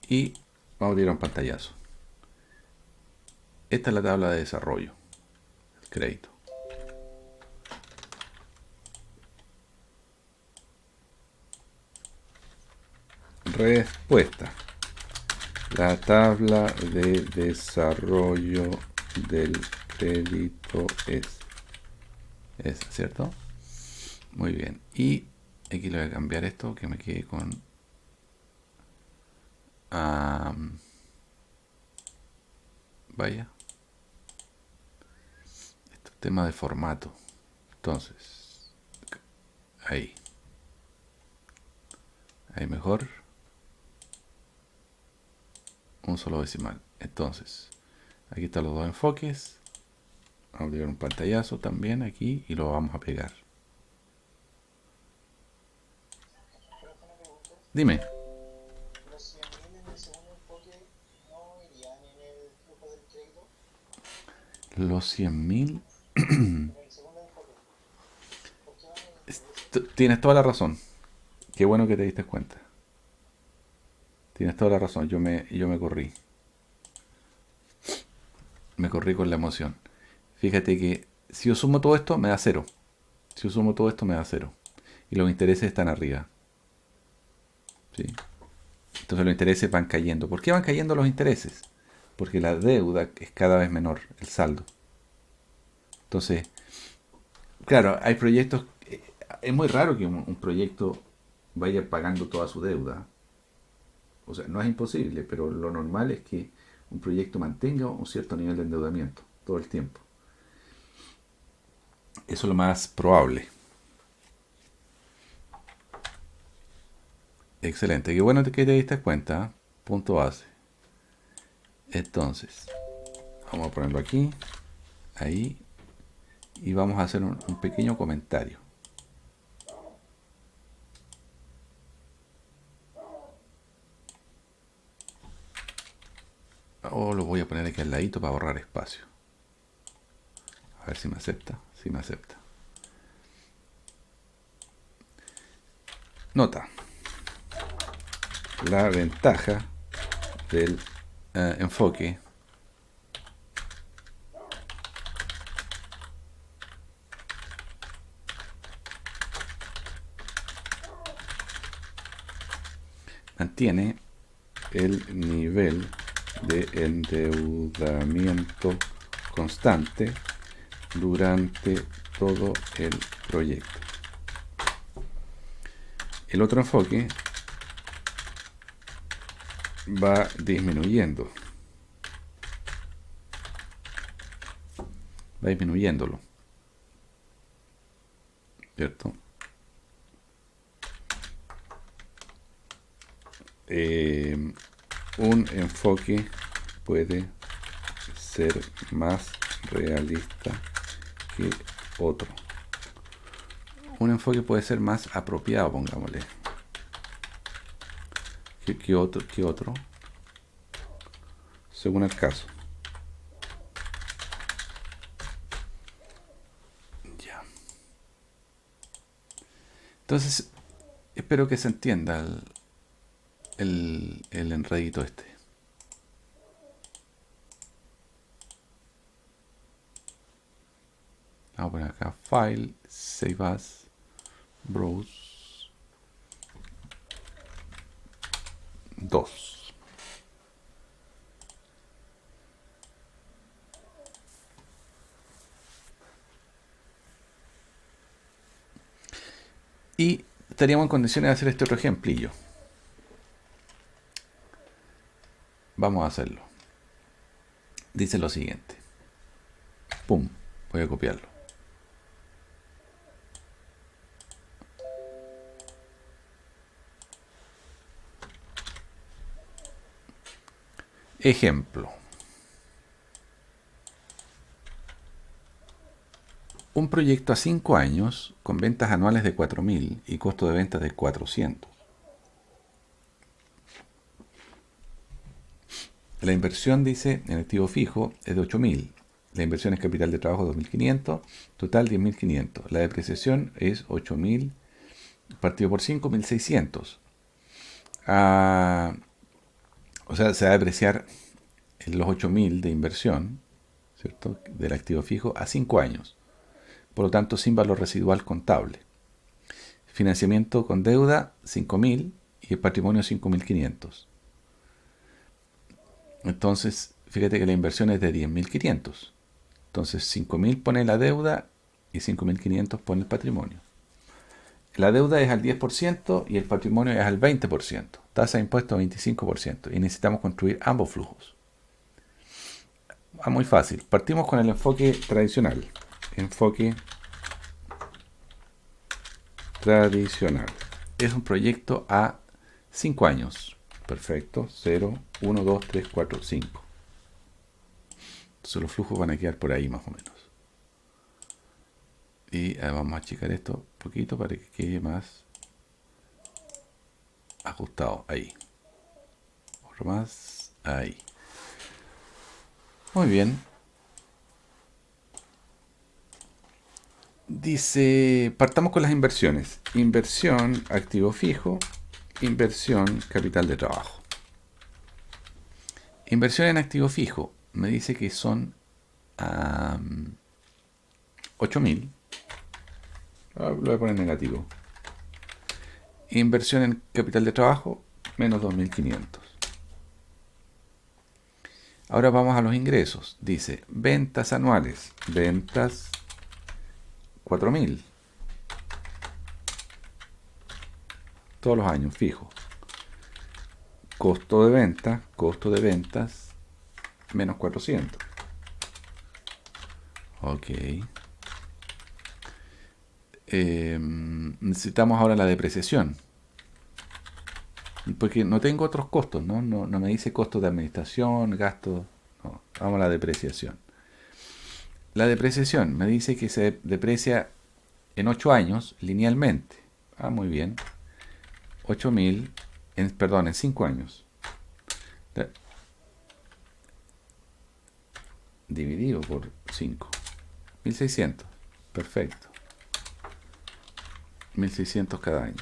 Y vamos a tirar un pantallazo. Esta es la tabla de desarrollo. El crédito. Respuesta. La tabla de desarrollo del crédito es esa, ¿cierto? Muy bien. Y aquí le voy a cambiar esto, que me quede con... vaya. Este es tema de formato. Entonces, ahí. Ahí mejor. Un solo decimal. Entonces, aquí están los dos enfoques. Vamos a tirar un pantallazo también aquí y lo vamos a pegar. Dime. ¿Los 100.000 en el segundo enfoque no irían en el flujo del crédito? Los 100.000. En el segundo enfoque. ¿Por qué van en el interés? Tienes toda la razón. Qué bueno que te diste cuenta. Tienes toda la razón. Yo me corrí. Me corrí con la emoción. Fíjate que si yo sumo todo esto, me da 0. Si yo sumo todo esto, me da 0. Y los intereses están arriba. ¿Sí? Entonces los intereses van cayendo. ¿Por qué van cayendo los intereses? Porque la deuda es cada vez menor, el saldo. Entonces, claro, hay proyectos... Es muy raro que un proyecto vaya pagando toda su deuda. O sea, no es imposible, pero lo normal es que un proyecto mantenga un cierto nivel de endeudamiento todo el tiempo. Eso es lo más probable. Excelente. Qué bueno que te diste cuenta. Punto base. Entonces, vamos a ponerlo aquí. ahí y vamos a hacer un pequeño comentario. O lo voy a poner aquí al ladito para ahorrar espacio. A ver si me acepta. Si me acepta. Nota. La ventaja del enfoque mantiene el nivel de endeudamiento constante durante todo el proyecto. El otro enfoque va disminuyéndolo, ¿cierto? Un enfoque puede ser más realista que otro. Un enfoque puede ser más apropiado, pongámosle, que otro, según el caso. Ya. Entonces, espero que se entienda el enredito este. Vamos a poner acá File, Save As, Browse 2. Y estaríamos en condiciones de hacer este otro ejemplillo. Vamos a hacerlo. Dice lo siguiente. Pum, voy a copiarlo. Ejemplo. Un proyecto a 5 años con ventas anuales de 4.000 y costo de ventas de 400. La inversión, dice, en activo fijo es de 8.000. La inversión en capital de trabajo 2.500. Total 10.500. La depreciación es 8.000 partido por 5, 1.600. O sea, se va a depreciar los 8.000 de inversión, ¿cierto?, del activo fijo a 5 años. Por lo tanto, sin valor residual contable. Financiamiento con deuda 5.000 y el patrimonio 5.500. Entonces, fíjate que la inversión es de 10.500. Entonces, 5.000 pone la deuda y 5.500 pone el patrimonio. La deuda es al 10% y el patrimonio es al 20%. Tasa de impuesto 25%. Y necesitamos construir ambos flujos. Muy fácil. Partimos con el enfoque tradicional. Enfoque tradicional. Es un proyecto a 5 años. Perfecto. 0, 1, 2, 3, 4, 5. Entonces los flujos van a quedar por ahí más o menos. Y vamos a achicar esto un poquito para que quede más ajustado. Ahí. Otro más. Ahí. Muy bien. Dice, partamos con las inversiones. Inversión, activo fijo. Inversión, capital de trabajo. Inversión en activo fijo. Me dice que son 8.000. Lo voy a poner negativo. Inversión en capital de trabajo, menos 2.500. Ahora vamos a los ingresos. Dice, ventas anuales. Ventas 4.000. Todos los años, fijo. Costo de ventas, menos 400. Ok. Necesitamos ahora la depreciación. Porque no tengo otros costos, ¿no? No me dice costos de administración, gastos. No, vamos a la depreciación. La depreciación me dice que se deprecia en 8 años linealmente. Ah, muy bien. 8.000, perdón, en 5 años. Dividido por 5. 1.600. Perfecto. 1.600 cada año.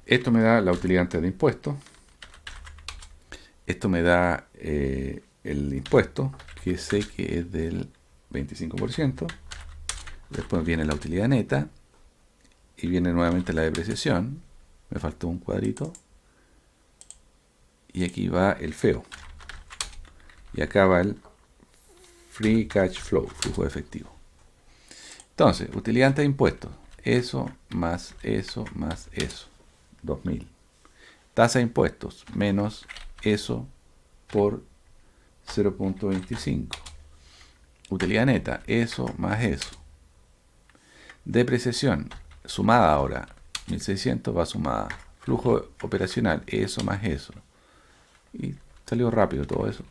Esto me da la utilidad antes de impuesto. Esto me da el impuesto, que sé que es del 25%. Después viene la utilidad neta. Y viene nuevamente la depreciación. Me faltó un cuadrito. Y aquí va el feo. Y acá va el free cash flow, flujo de efectivo. Entonces, utilidad antes de impuestos. Eso más eso más eso. 2.000. Tasa de impuestos menos eso por 0.25. Utilidad neta, eso más eso. Depreciación, sumada ahora. 1.600 va sumada. Flujo operacional, eso más eso. Y salió rápido todo eso.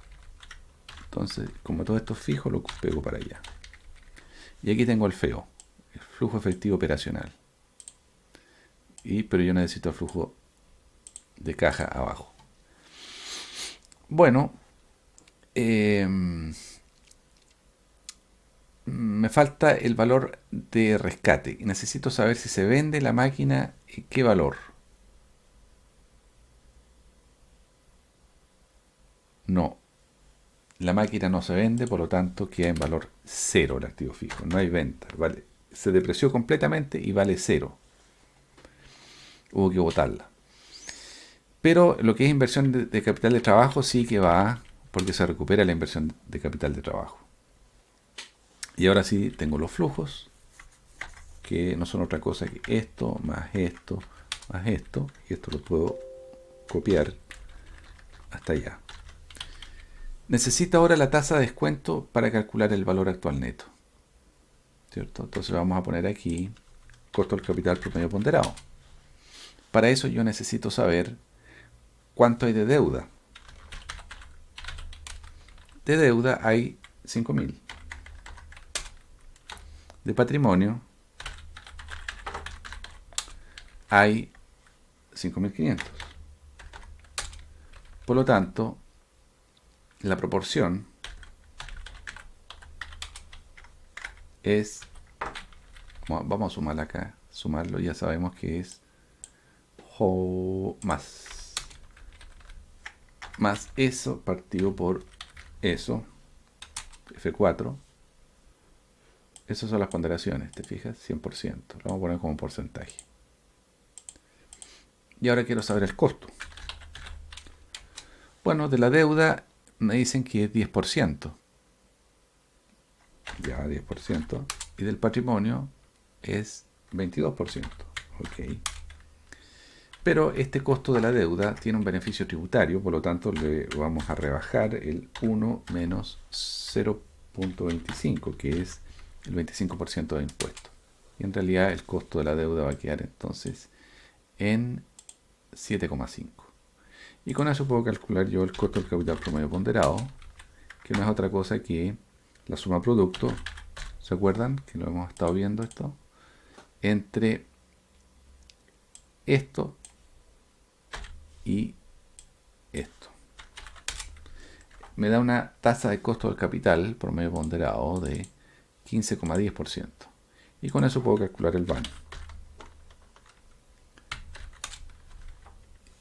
Entonces, como todo esto es fijo, lo pego para allá. Y aquí tengo el feo, el flujo efectivo operacional. Pero yo necesito el flujo de caja abajo. Bueno, me falta el valor de rescate. Y necesito saber si se vende la máquina y qué valor. No. La máquina no se vende, por lo tanto queda en valor 0 el activo fijo. No hay venta. Vale, se depreció completamente y vale 0. Hubo que botarla. Pero lo que es inversión de capital de trabajo sí que va, porque se recupera la inversión de capital de trabajo. Y ahora sí tengo los flujos, que no son otra cosa que esto, más esto, más esto. Y esto lo puedo copiar hasta allá. Necesita ahora la tasa de descuento para calcular el valor actual neto. ¿Cierto? Entonces vamos a poner aquí costo del capital promedio ponderado. Para eso yo necesito saber cuánto hay de deuda. De deuda hay 5.000. De patrimonio hay 5.500. Por lo tanto, la proporción es, vamos a sumarla acá, sumarlo, ya sabemos que es más eso partido por eso, F4. Esas son las ponderaciones, ¿te fijas? 100%. Lo vamos a poner como porcentaje. Y ahora quiero saber el costo. Bueno, de la deuda me dicen que es 10%. Ya, 10%. Y del patrimonio es 22%. Ok. Pero este costo de la deuda tiene un beneficio tributario, por lo tanto le vamos a rebajar el 1 menos 0.25, que es el 25% de impuesto. Y en realidad el costo de la deuda va a quedar entonces en 7,5. Y con eso puedo calcular yo el costo del capital promedio ponderado, que no es otra cosa que la suma producto, ¿se acuerdan? Que lo hemos estado viendo esto, entre esto y esto. Me da una tasa de costo del capital promedio ponderado de 15,10%. Y con eso puedo calcular el VAN.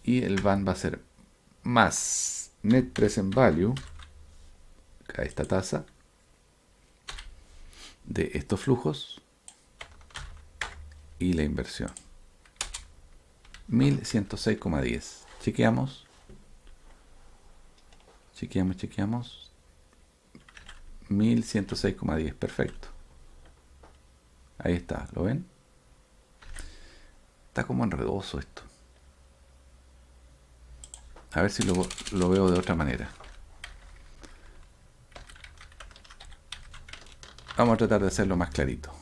Y el VAN va a ser más Net Present Value, a esta tasa, de estos flujos y la inversión. 1106,10. Chequeamos. Chequeamos. 1106,10. Perfecto. Ahí está. ¿Lo ven? Está como enredoso esto. A ver si lo veo de otra manera. Vamos a tratar de hacerlo más clarito.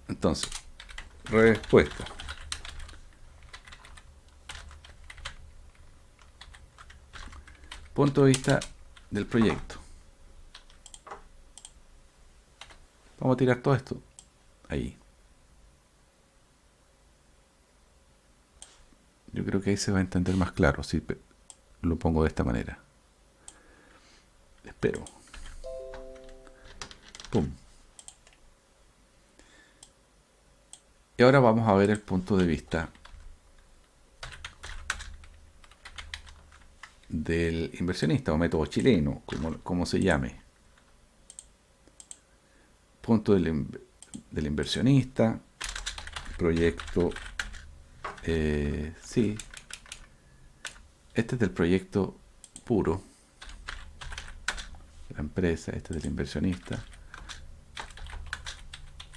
Entonces, respuesta. punto de vista del proyecto. Vamos a tirar todo esto ahí. Yo creo que ahí se va a entender más claro si lo pongo de esta manera. Espero. Pum. Y ahora vamos a ver el punto de vista del inversionista o método chileno, como se llame. Punto del inversionista, proyecto, sí, este es del proyecto puro, la empresa, este es del inversionista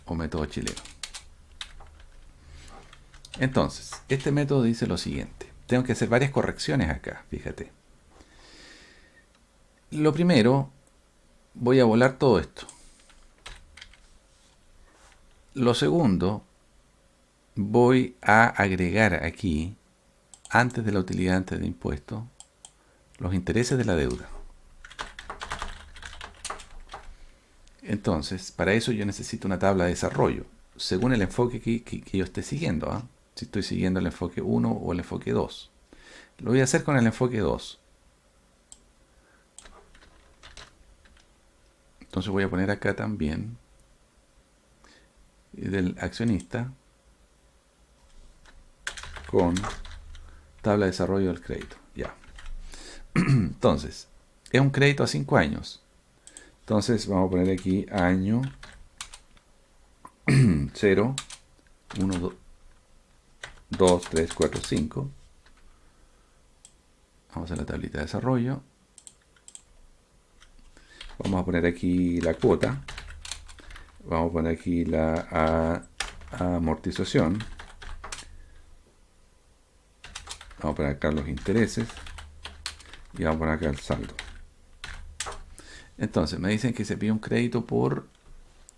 o método chileno. Entonces, este método dice lo siguiente. Tengo que hacer varias correcciones acá, fíjate. Lo primero, voy a volar todo esto. Lo segundo, voy a agregar aquí, antes de la utilidad antes de impuesto, los intereses de la deuda. Entonces, para eso yo necesito una tabla de desarrollo, según el enfoque que yo esté siguiendo, ¿eh? Si estoy siguiendo el enfoque 1 o el enfoque 2. Lo voy a hacer con el enfoque 2. Entonces voy a poner acá también del accionista con tabla de desarrollo del crédito. Ya. Entonces, es un crédito a 5 años. Entonces vamos a poner aquí año 0, 1, 2, 3, 4, 5. Vamos a la tablita de desarrollo. Vamos a poner aquí la cuota. Vamos a poner aquí la amortización. Vamos a poner acá los intereses. Y vamos a poner acá el saldo. Entonces, me dicen que se pide un crédito por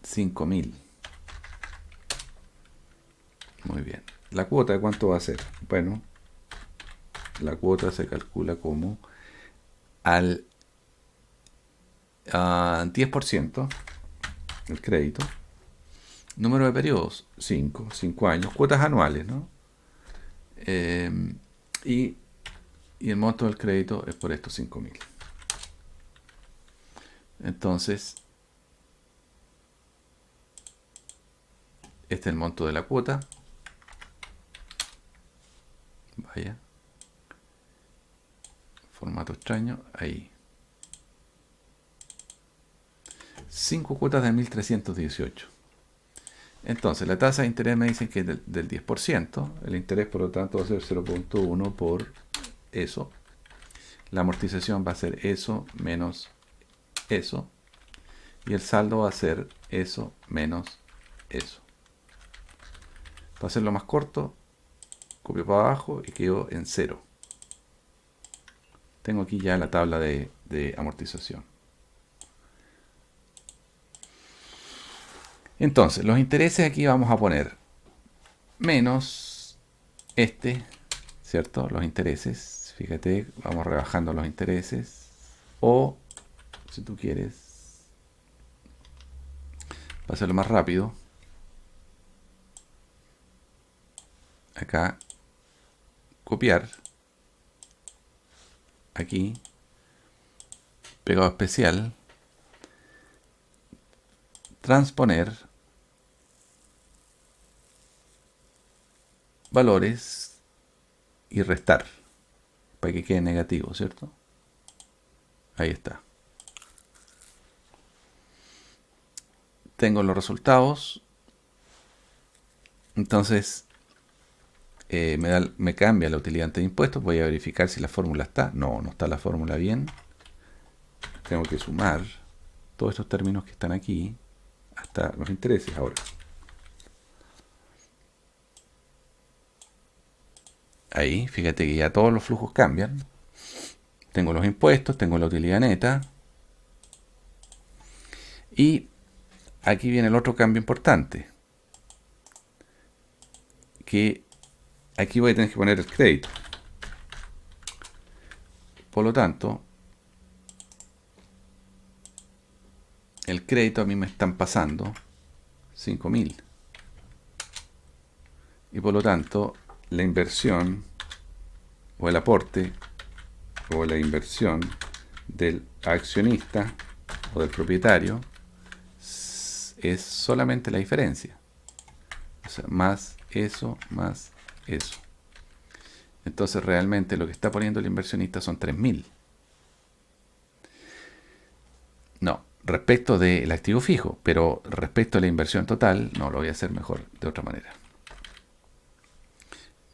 5.000. Muy bien. ¿La cuota de cuánto va a ser? Bueno, la cuota se calcula como al 10% el crédito. Número de periodos, 5 años. Cuotas anuales, ¿no? Y el monto del crédito es por estos 5.000. Entonces, este es el monto de la cuota. Vaya. Formato extraño. Ahí. 5 cuotas de 1.318. Entonces, la tasa de interés me dicen que es del 10%. El interés, por lo tanto, va a ser 0.1 por eso. La amortización va a ser eso menos eso. Y el saldo va a ser eso menos eso. Para hacerlo más corto, copio para abajo y quedo en 0. Tengo aquí ya la tabla de amortización. Entonces, los intereses aquí vamos a poner menos este, ¿cierto? Los intereses, fíjate, vamos rebajando los intereses. O, si tú quieres, para hacerlo más rápido, acá, copiar, aquí, pegado especial, transponer valores y restar para que quede negativo, ¿cierto? Ahí está. Tengo los resultados. Entonces me cambia la utilidad ante impuestos. Voy a verificar si la fórmula está. No está la fórmula bien. Tengo que sumar todos estos términos que están aquí hasta los intereses ahora. Ahí, fíjate que ya todos los flujos cambian. Tengo los impuestos, tengo la utilidad neta. Y aquí viene el otro cambio importante. Que aquí voy a tener que poner el crédito. Por lo tanto, el crédito a mí me están pasando 5.000. Y por lo tanto, la inversión o el aporte o la inversión del accionista o del propietario es solamente la diferencia. O sea, más eso, más eso. Entonces realmente lo que está poniendo el inversionista son 3.000. No, respecto del activo fijo, pero respecto a la inversión total, no, lo voy a hacer mejor de otra manera.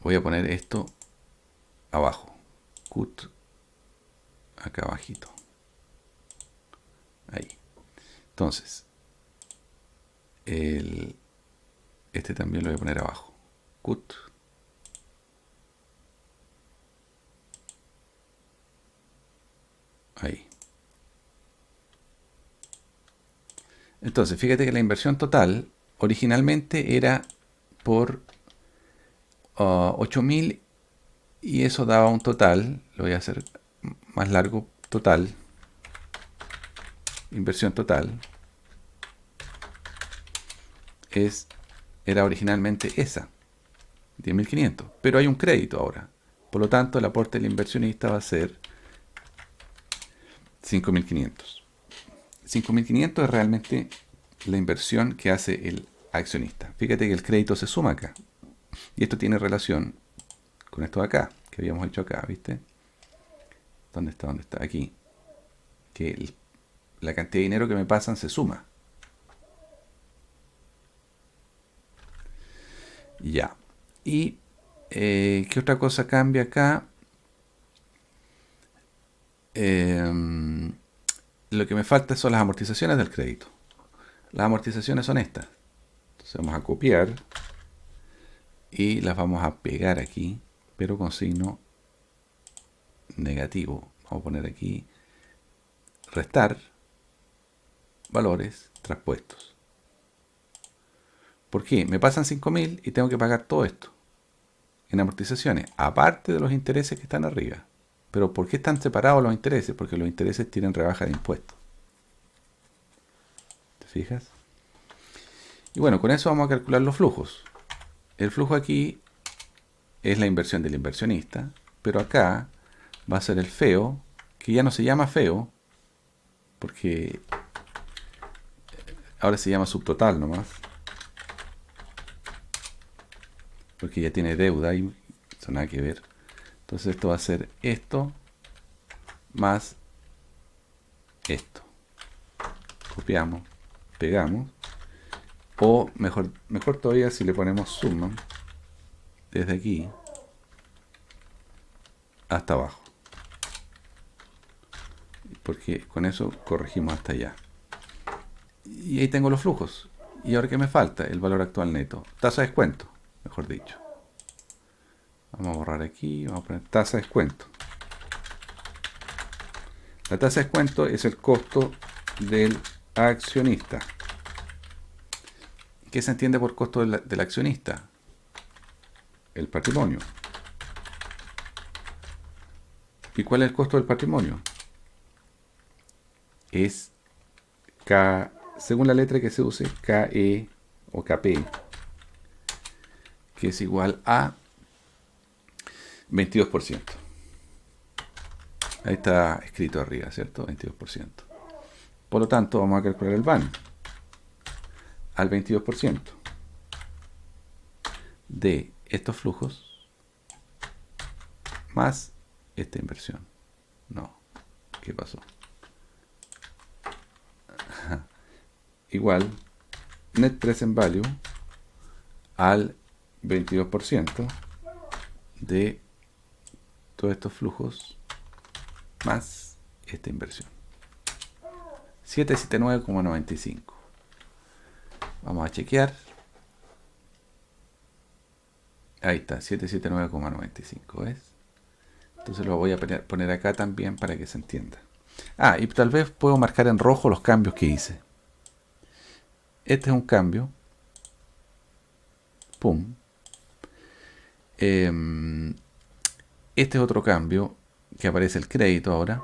Voy a poner esto abajo. Cut acá abajito. Ahí. Entonces, este también lo voy a poner abajo. Cut. Ahí. Entonces, fíjate que la inversión total originalmente era por 8.000 y eso daba un total, lo voy a hacer más largo, total, inversión total, era originalmente esa, 10.500, pero hay un crédito ahora. Por lo tanto, el aporte del inversionista va a ser 5.500. 5.500 es realmente la inversión que hace el accionista. Fíjate que el crédito se suma acá. Y esto tiene relación con esto de acá, que habíamos hecho acá, ¿viste? ¿Dónde está? ¿Dónde está? Aquí. Que la cantidad de dinero que me pasan se suma. Ya. Y ¿qué otra cosa cambia acá? Lo que me falta son las amortizaciones del crédito. Las amortizaciones son estas. Entonces vamos a copiar y las vamos a pegar aquí, pero con signo negativo. Vamos a poner aquí restar valores traspuestos. ¿Por qué? Me pasan 5.000 y tengo que pagar todo esto en amortizaciones, aparte de los intereses que están arriba. Pero ¿por qué están separados los intereses? Porque los intereses tienen rebaja de impuestos. ¿Te fijas? Y bueno, con eso vamos a calcular los flujos. El flujo aquí es la inversión del inversionista, pero acá va a ser el feo, que ya no se llama feo, porque ahora se llama subtotal nomás, porque ya tiene deuda y eso nada que ver. Entonces esto va a ser esto más esto. Copiamos, pegamos, o mejor todavía si le ponemos suma desde aquí hasta abajo, porque con eso corregimos hasta allá. Y ahí tengo los flujos. ¿Y ahora qué me falta? El valor actual neto. Tasa de descuento, mejor dicho. Vamos a borrar aquí, vamos a poner tasa de descuento. La tasa de descuento es el costo del accionista. ¿Qué se entiende por costo del accionista? El patrimonio. ¿Y cuál es el costo del patrimonio? Es K, según la letra que se use, KE o KP, que es igual a 22%. Ahí está escrito arriba, ¿cierto? 22%. Por lo tanto, vamos a calcular el VAN al 22% de estos flujos más esta inversión. No, ¿qué pasó? Igual net present value al 22% de todos estos flujos más esta inversión. 779,95. Vamos a chequear. Ahí está, 779,95, ¿ves? Entonces lo voy a poner acá también para que se entienda. Ah, y tal vez puedo marcar en rojo los cambios que hice. Este es un cambio. Pum. Este es otro cambio, que aparece el crédito ahora.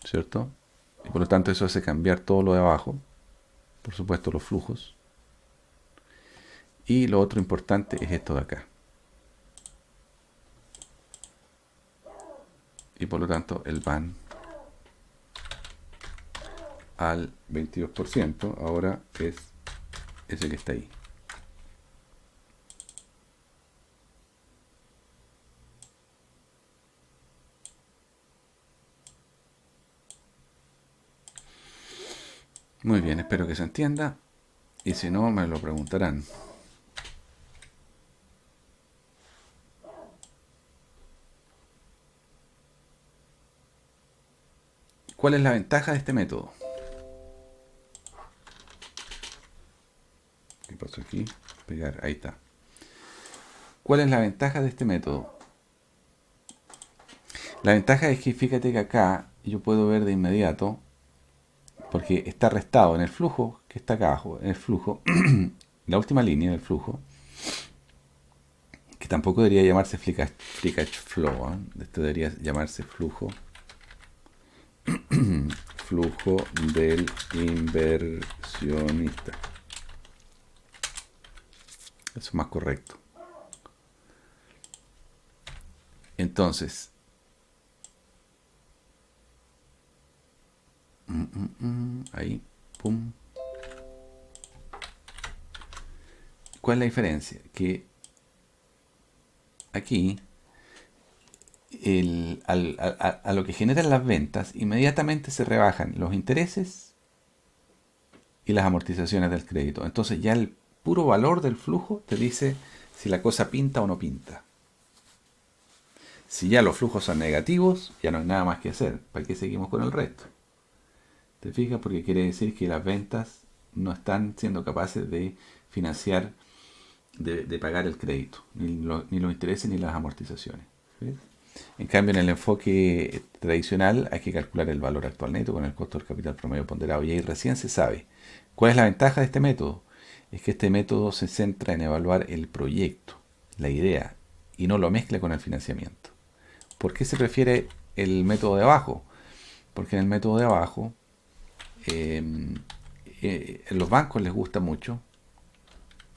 ¿Cierto? Y por lo tanto eso hace cambiar todo lo de abajo, por supuesto los flujos. Y lo otro importante es esto de acá. Y por lo tanto el van al 22% ahora es ese que está ahí. Muy bien, espero que se entienda. Y si no, me lo preguntarán. ¿Cuál es la ventaja de este método? ¿Qué pasó aquí? Pegar, ahí está. ¿Cuál es la ventaja de este método? La ventaja es que fíjate que acá yo puedo ver de inmediato, porque está restado en el flujo que está acá abajo, en el flujo, la última línea del flujo, que tampoco debería llamarse Flickage Flow, ¿eh? Esto debería llamarse flujo del inversionista. Eso es más correcto. Entonces, ahí, pum. ¿Cuál es la diferencia? Que aquí, a lo que generan las ventas, inmediatamente se rebajan los intereses y las amortizaciones del crédito. Entonces ya el puro valor del flujo te dice si la cosa pinta o no pinta. Si ya los flujos son negativos, ya no hay nada más que hacer. ¿Para qué seguimos con el resto? ¿Te fijas? Porque quiere decir que las ventas no están siendo capaces de financiar, de pagar el crédito, ni los intereses ni las amortizaciones. ¿Ves? En cambio, en el enfoque tradicional hay que calcular el valor actual neto con el costo del capital promedio ponderado. Y ahí recién se sabe. ¿Cuál es la ventaja de este método? Es que este método se centra en evaluar el proyecto, la idea, y no lo mezcla con el financiamiento. ¿Por qué se prefiere el método de abajo? Porque en el método de abajo los bancos les gusta mucho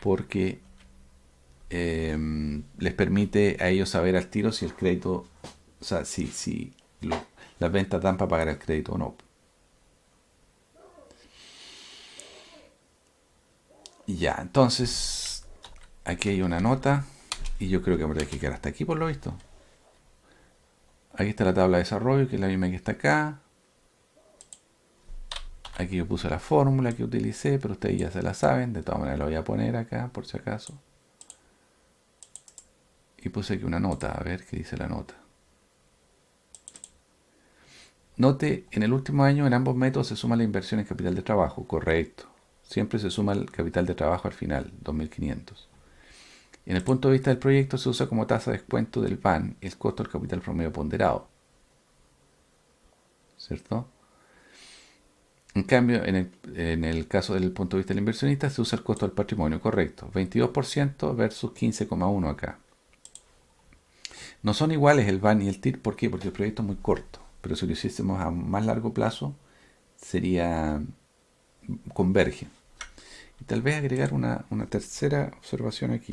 porque les permite a ellos saber al tiro si el crédito, o sea, si las ventas dan para pagar el crédito o no. Y ya, entonces aquí hay una nota y yo creo que me voy a quedar hasta aquí por lo visto. Aquí está la tabla de desarrollo, que es la misma que está acá. Aquí yo puse la fórmula que utilicé, pero ustedes ya se la saben. De todas maneras la voy a poner acá, por si acaso. Y puse aquí una nota, a ver qué dice la nota. Note, en el último año en ambos métodos se suma la inversión en capital de trabajo, correcto. Siempre se suma el capital de trabajo al final, 2.500. En el punto de vista del proyecto se usa como tasa de descuento del VAN el costo del capital promedio ponderado. ¿Cierto? En cambio, en el caso del punto de vista del inversionista se usa el costo del patrimonio, correcto. 22% versus 15,1 acá. No son iguales el VAN y el TIR, ¿por qué? Porque el proyecto es muy corto. Pero si lo hiciésemos a más largo plazo, converge. Y tal vez agregar una tercera observación aquí.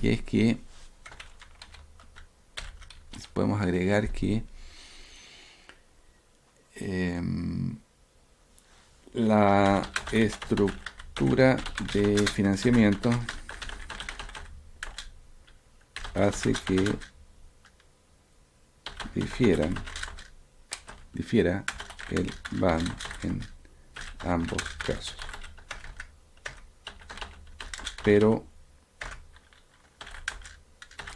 Y es que podemos agregar que la estructura de financiamiento hace que difiera el VAN en ambos casos. Pero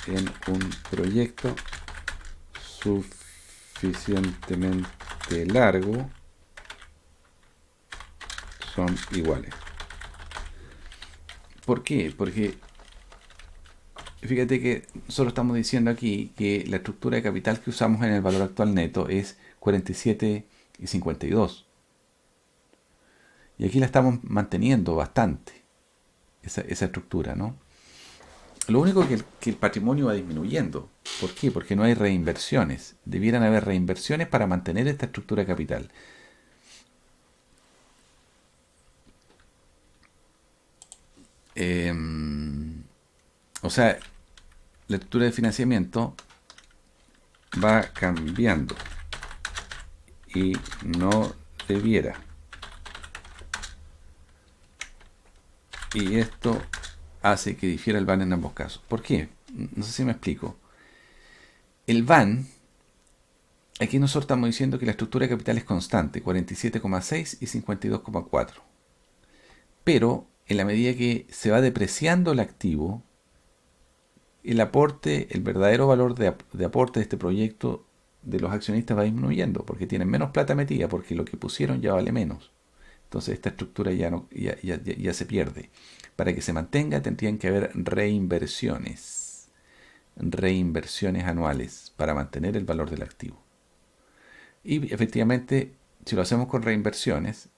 en un proyecto suficientemente largo son iguales. ¿Por qué? Porque fíjate que solo estamos diciendo aquí que la estructura de capital que usamos en el valor actual neto es 47,52. Y aquí la estamos manteniendo bastante, esa estructura, ¿no? Lo único que el patrimonio va disminuyendo. ¿Por qué? Porque no hay reinversiones. Debieran haber reinversiones para mantener esta estructura de capital. Eh, o sea, la estructura de financiamiento va cambiando y no debiera. Y esto hace que difiera el BAN en ambos casos. ¿Por qué? No sé si me explico. El BAN, aquí nosotros estamos diciendo que la estructura de capital es constante, 47,6 y 52,4. Pero en la medida que se va depreciando el activo, el aporte, el verdadero valor de aporte de este proyecto de los accionistas va disminuyendo, porque tienen menos plata metida, porque lo que pusieron ya vale menos. Entonces esta estructura ya se pierde. Para que se mantenga tendrían que haber reinversiones anuales para mantener el valor del activo. Y efectivamente, si lo hacemos con reinversiones,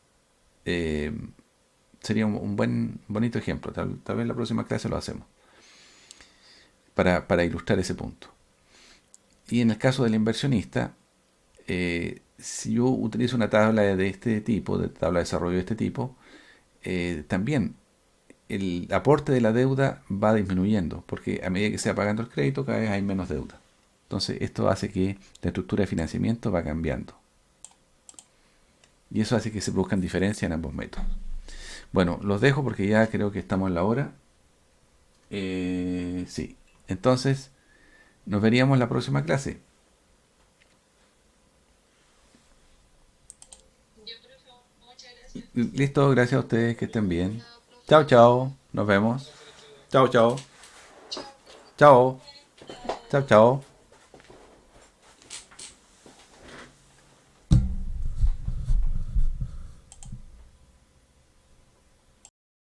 sería un bonito ejemplo. Tal vez en la próxima clase lo hacemos para ilustrar ese punto. Y en el caso del inversionista, si yo utilizo una tabla de este tipo, de tabla de desarrollo de este tipo, también el aporte de la deuda va disminuyendo, porque a medida que se va pagando el crédito, cada vez hay menos deuda. Entonces, esto hace que la estructura de financiamiento va cambiando. Y eso hace que se produzcan diferencias en ambos métodos. Bueno, los dejo porque ya creo que estamos en la hora. Sí. Entonces, nos veríamos en la próxima clase. Yo, profe, muchas gracias. Listo, gracias a ustedes, que estén bien. Chao, profe. Chao, chao. Nos vemos. Chao, chao. Chao. Chao. Chao, chao.